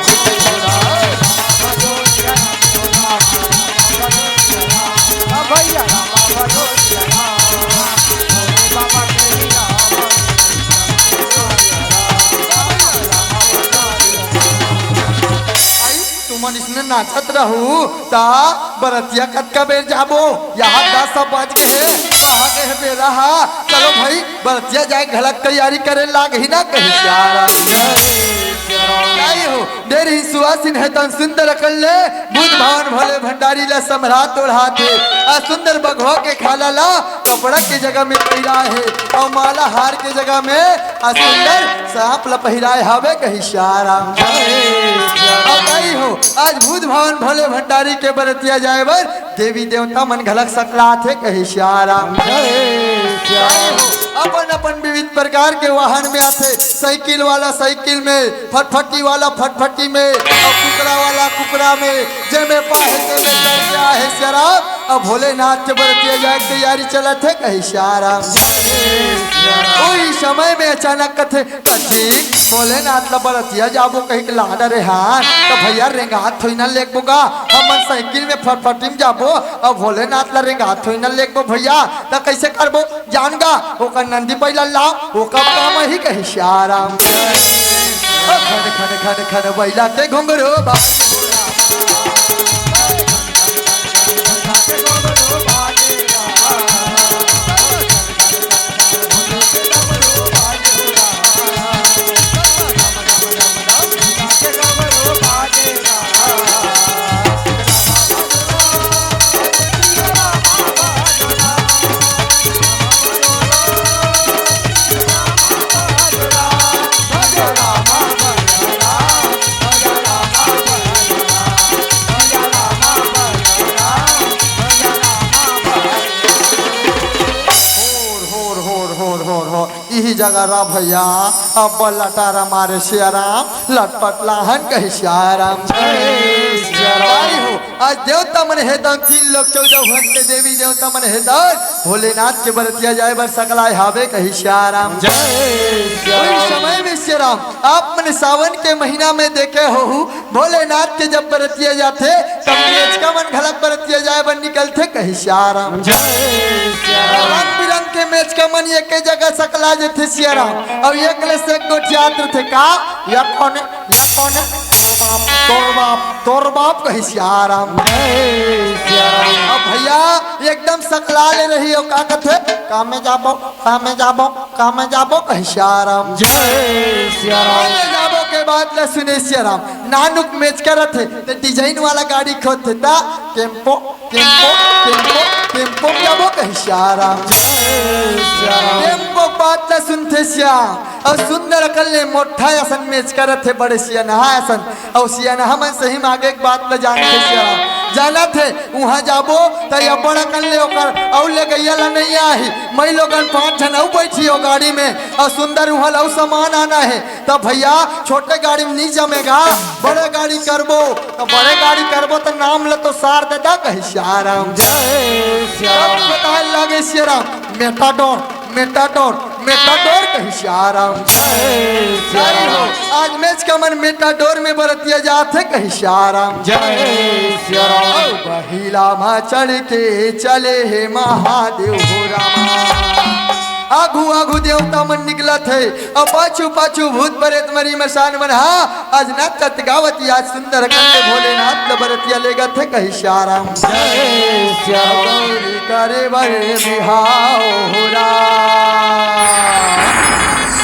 भैया मन इसने नाचत रहू ता बरतिया कतका बेर जाबो यहाँ 10 बज के है कहा के है बेरा चलो भाई बरतिया जाए घलक तैयारी करे लाग ही ना कहीं आई हो डेरी सुवासिन है तन सुंदर कर ले बुध भवन भोले भंडारी ला सम्राट ओढ़ा थे आ सुंदर बघवा के खाला ला कपड़ा के जगह में पहिरा है और माला हार के जगह में आ सुंदर सांप ला पहिरा हवे कही श्याराम आई हो आज बुध भवन भोले भंडारी के बरतिया जाए बर देवी देवता मन घलक सकला थे कही श्याराम अपन अपन विविध प्रकार के वाहन में आते साइकिल वाला साइकिल में फटफटी वाला फटफटी में और कुकरा वाला कुकरा में जेमे पाहे जेमे क्या है शराब अब भोलेनाथ के बरतिया जाए तैयारी चला थे कही श्याराम वही समय में अचानक कथे कथी भोलेनाथ ला बरतिया जाबो कही के लाडा रे हां तो भैया रेंगात थोई ना लेकबोगा हम साइकिल में फटफटी में जाबो अब भोलेनाथ ला रेंगात थोई ना लेकबो भैया तो कैसे करबो जानगा ओकर नंदी पहिला ला ओकर काम ही कही श्याराम खड़ खड़ खड़ खड़ बैला के घुंघरू यही जगह रा भैया अब लटारा मारे श्याराम लटपट लाहन कही श्याराम हो आज देवता मन है तीन लोग 14 घंटे देवी देवता मन है भोलेनाथ के बरतिया जाए बर सकला हावे कही श्याराम समय में श्याराम आप मन सावन के महीना में देखे हो भोलेनाथ के जब बरतिया जाते तब मेच का मन घलक बरतिया जाए बर निकलते कही श्याराम रंग बिरंग के मेच का मन एक जगह सकला थे श्याराम और एक से एक गोटियात्र थे का या कौन तोर बाप कही श्याराम अब भैया एकदम सकला ले रही हो का कथे काम में जाबो कही श्याराम जाबो के बाद ले सुने श्याराम नानुक मैच करत है तो डिजाइन वाला गाड़ी खोद थे ता टेम्पो जाबो कही श्याराम टेम्पो बात ले सुनते श्याम और सुंदर कल्ले मोटा असन मैच करत है बड़े सियाना असन और सियाना हम सही मागे एक बात न जानते श्याम जाना थे वहाँ जाबो तो ये बड़ा कर ले और ले गैया ला नहीं आई मैं लोगन 5 जन बैठी हो गाड़ी में और सुंदर वहाँ लव सामान आना है तो भैया छोटे गाड़ी में नहीं जमेगा बड़े गाड़ी करबो तो बड़े गाड़ी करबो तो नाम ले तो सार देता कही श्याराम बताए लगे श्याराम मेटाडोर कही श्याराम आज मैच का मन मेटाडोर में बरतिया जाते कही श्याराम बहिला मा चढ़ के चले हे महादेव हो रामा आगू आगू देवता मन निकला थे और पाछू पाछू भूत प्रेत मरी मशान मन हा आज नाचत गावती आज सुंदर कंडे भोलेनाथ बरतिया लेगा थे कही श्याराम करे बड़े बिहाओ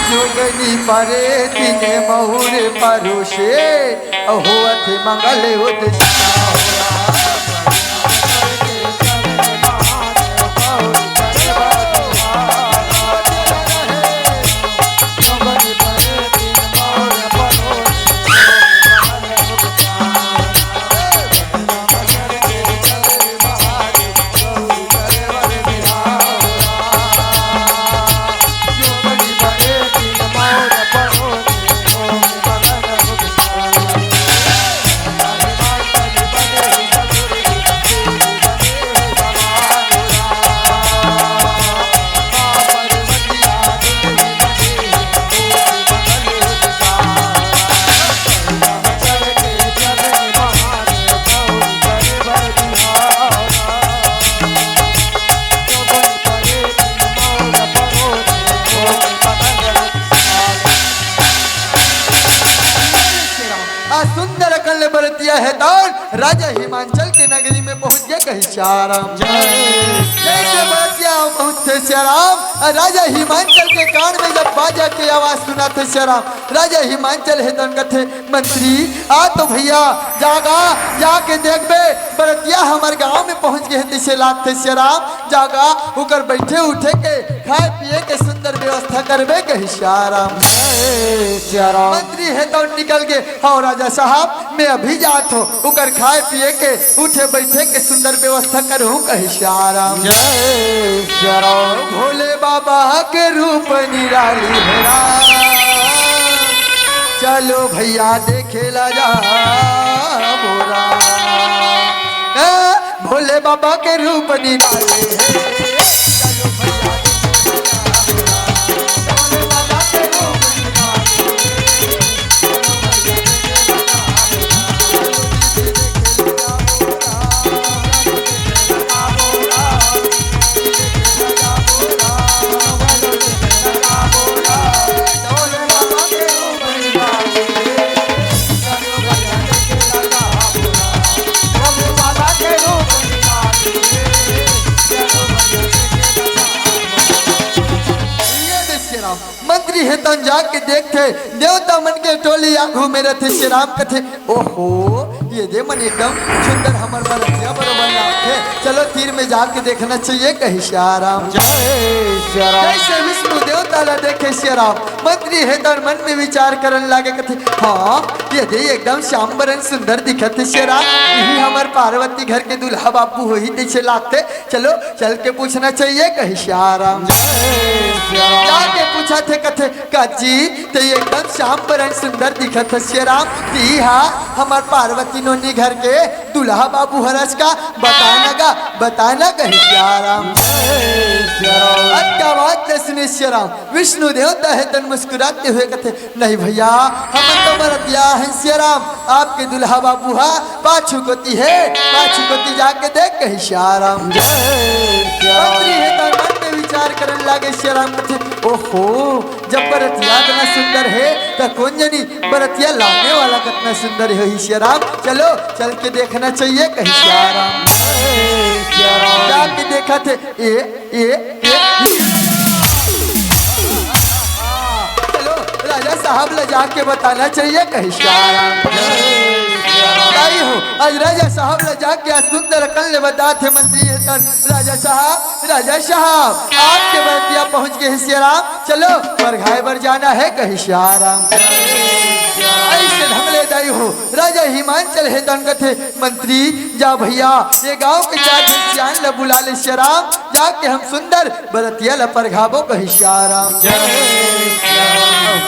जोगनी परे तिने महुर परुषे होत मंगल राजा हिमांचल के नगरी में पहुंच गए कही श्याराम जैसे गाँव पहुँचते श्याराम। राजा हिमांचल के कान में जब बाजा की आवाज सुना थे श्याराम, राजा हिमांचल है तन कथे मंत्री आ तो भैया जागा जाके देखबे बरतिया हमारे गांव में पहुंच गए हैं दिशे लाख थे श्याराम। जागा होकर बैठे उठे के खाए पिए के सुंदर व्यवस्था करबे के श्याराम। श्याराम मंत्री है तो निकल गए। हाँ राजा साहब मैं अभी जात हो उकर खाए पिए के उठे बैठे के सुंदर व्यवस्था करूँ कहे श्याराम। भोले बाबा के रूप निराली है राम, चलो भैया देखे ला जा बोरा। भोले बाबा के रूप निराले है, चलो भैया मंत्री है तन जाके देखते देवता मन के टोली आंखों में रहते श्री राम कथे ओहो ये दे मन एकदम सुंदर हमर बरतिया बरोबर लागे। चलो तीर में जाके देखना चाहिए कही श्याराम। जैसे विष्णु देवता ला देखे श्याराम मंत्री है तन मन में विचार करन लागे कथे हाँ ये दे एकदम श्याम बरन सुंदर दिखते श्याराम, यही हमार पार्वती घर के दूल्हा बाबू हो ही दिखे लागते। चलो चल के पूछना चाहिए कही श्याराम। जाके पूछा थे कथे काजी तो एकदम श्याम बरन सुंदर दिखत श्याराम। हाँ हमार पार्वती नोनी घर के दूल्हा बाबू हरस का बताना कहे श्याराम। क्या बात सुने श्याराम। विष्णु देवता है तन मुस्कुराते हुए कथे नहीं भैया हम तो बरतिया है श्याराम, आपके दूल्हा बाबू हा पाछू कोती है, पाछू कोती जाके देख कहे श्याराम। मंत्री है तन मन में विचार करने लगे श्याराम कथे ओहो जब बरतिया कितना सुंदर है तो कौन जानी बरतिया लाने वाला कितना सुंदर है श्याराम। चलो चल के देखना चाहिए कहीं श्याराम। जाके देखा थे चलो राजा साहब ले जाके बताना चाहिए कहीं श्याराम। हो आज राजा साहब ले जाके सुंदर कल बता थे मंत्री है राजा साहब आपके बरतिया पहुंच गए श्याराम। चलो बरघाई बर जाना है कहीं श्याराम। ऐसे ढंगले दाई हो राजा हिमांचल है तन कथे मंत्री जा भैया ये गांव के चार सियान ल बुला ले श्याराम, जाके हम सुंदर बरतिया ल परघाबो कहीं श्याराम।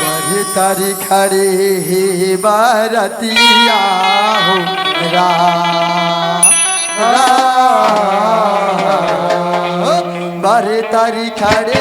बड़ी तारी खड़े हे बरतिया हो बड़े तारी खड़े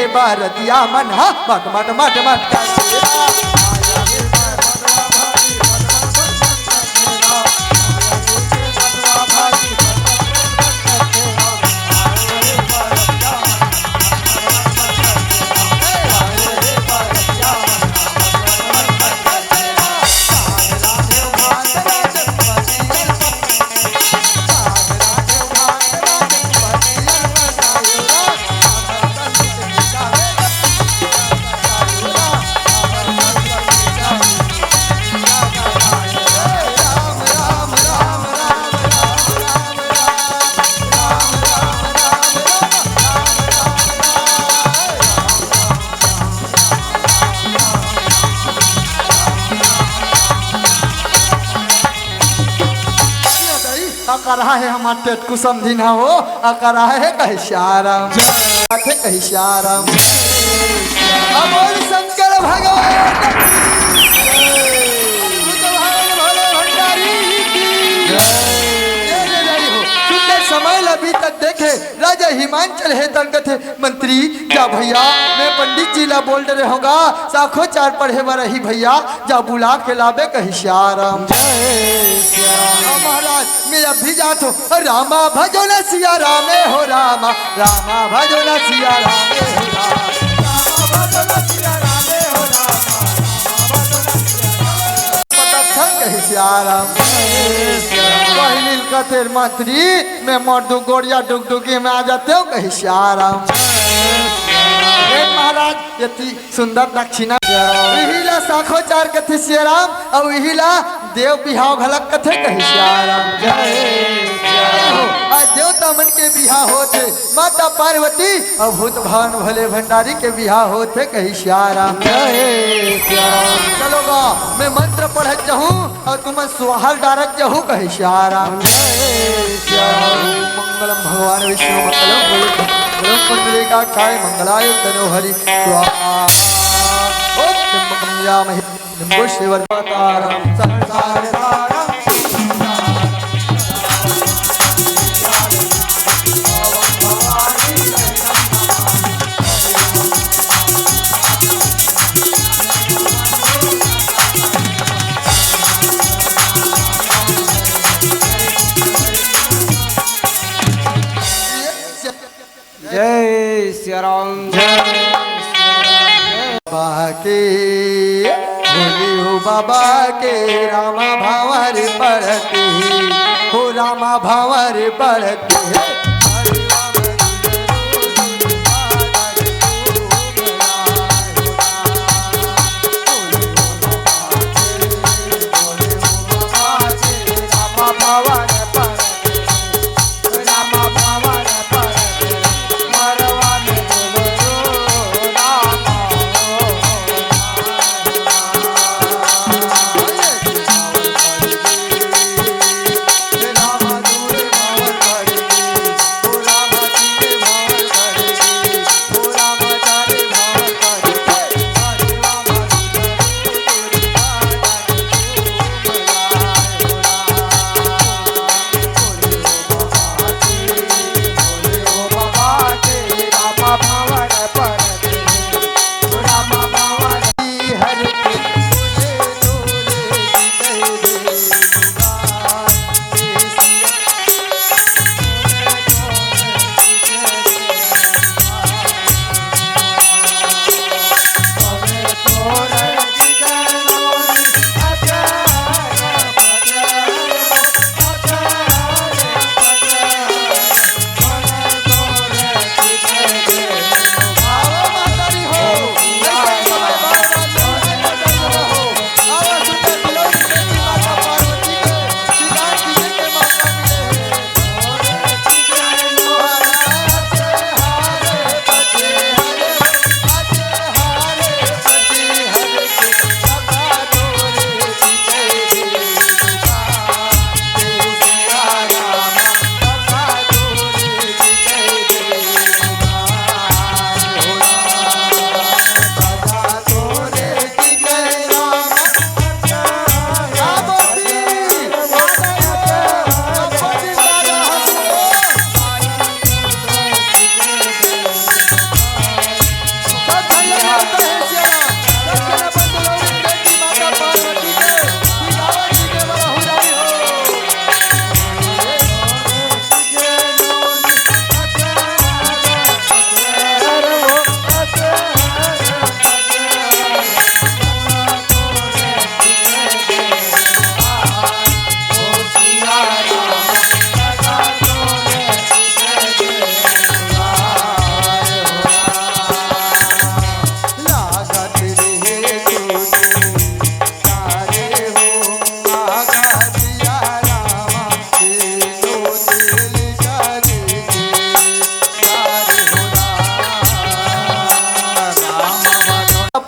भारतिया मन हा मट मट मट मट आकर रहा है हमारे पेट को समझी ना हो आकर रहा है कहीं श्याराम कहीं श्याराम। अमोल शंकर भगवान भंडारी की सुंदर समय अभी तक देखे राजा हिमांचल है तंगत है मंत्री जा भैया मैं पंडित जी ला बोल रहे होगा साखो चार पढ़े बर रही भैया जा बुला के लाबे कही श्याराम महाराज मैं अब भी जात हो रामा भजो न सिया रामे हो रामा रामा भजो न सिया रामे हो रामा भजो न सिया रामे हो रामा कही श्याराम पहिल कथेर मंत्री मैं मर्दू गोड़िया डुगडुगी में आ जाते हो कही श्याराम महाराज यति सुंदर दक्षिणा इहिला साखो चार कथे श्याराम और इहिला देव बिहाव घलक कथे कही श्याराम आज देवता मन के बिहा होते माता पार्वती और भूत भावन भले भंडारी के बिहा होते कही श्याराम चलोगा मैं मंत्र पढ़त जाऊं और तुम सुहार डारत जाऊं कही श्याराम मंगलम भगवान विष्णु मंगलम पुंडरीका काय मंगलाय तनोहरि स्वाहा ओम मंगलामहे नमो शिवतारम संसार सारम जय श्री राम बाबा के बोली हो बाबा के रामा भावर पढ़ते हो रामा भावर पढ़ते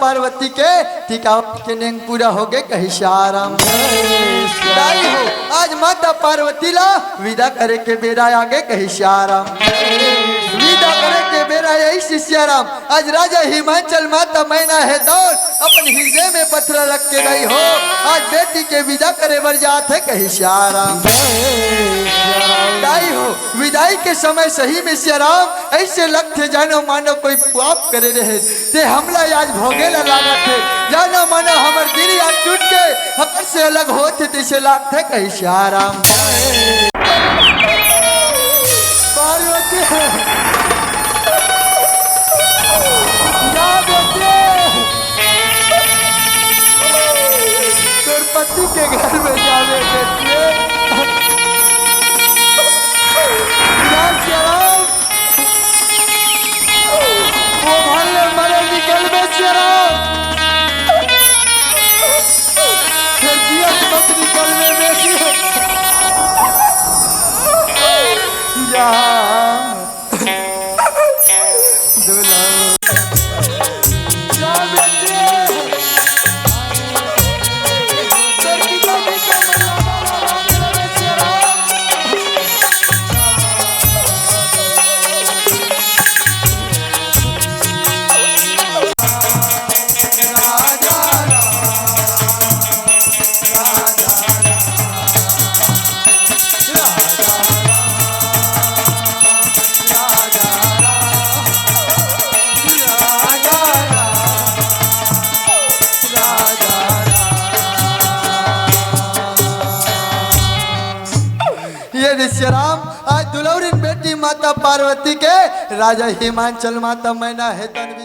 पार्वती के टिकाव के नेंग पूरा हो गए कही श्याराम हो आज माता पार्वती ला विदा करे के बेरा आगे कही श्याराम विदा करे के बेरा यही श्याराम आज राजा हिमांचल माता मैना है दौड़ अपन हृदय में पत्थर रख के गई हो आज बेटी के विदा करे बर जात है कही श्याराम दाई हो विदाई के समय सही में सिया राम ऐसे लगते जानो मानो कोई पाप करे रहे ते हमला आज भोगे ला लागत थे जानो मानो हमर गिरी आज टूट के हमर से अलग होते तैसे लागते कहीं सिया राम पार्वती या बेटे तेरे पति के घर में जावे बेटे वो भले मरे निकल में चराओ फिर जिया मत निकल में बेटी या दुलाओ या बेटे राम आज दुलौरी बेटी माता पार्वती के राजा हिमांचल माता मैना है तन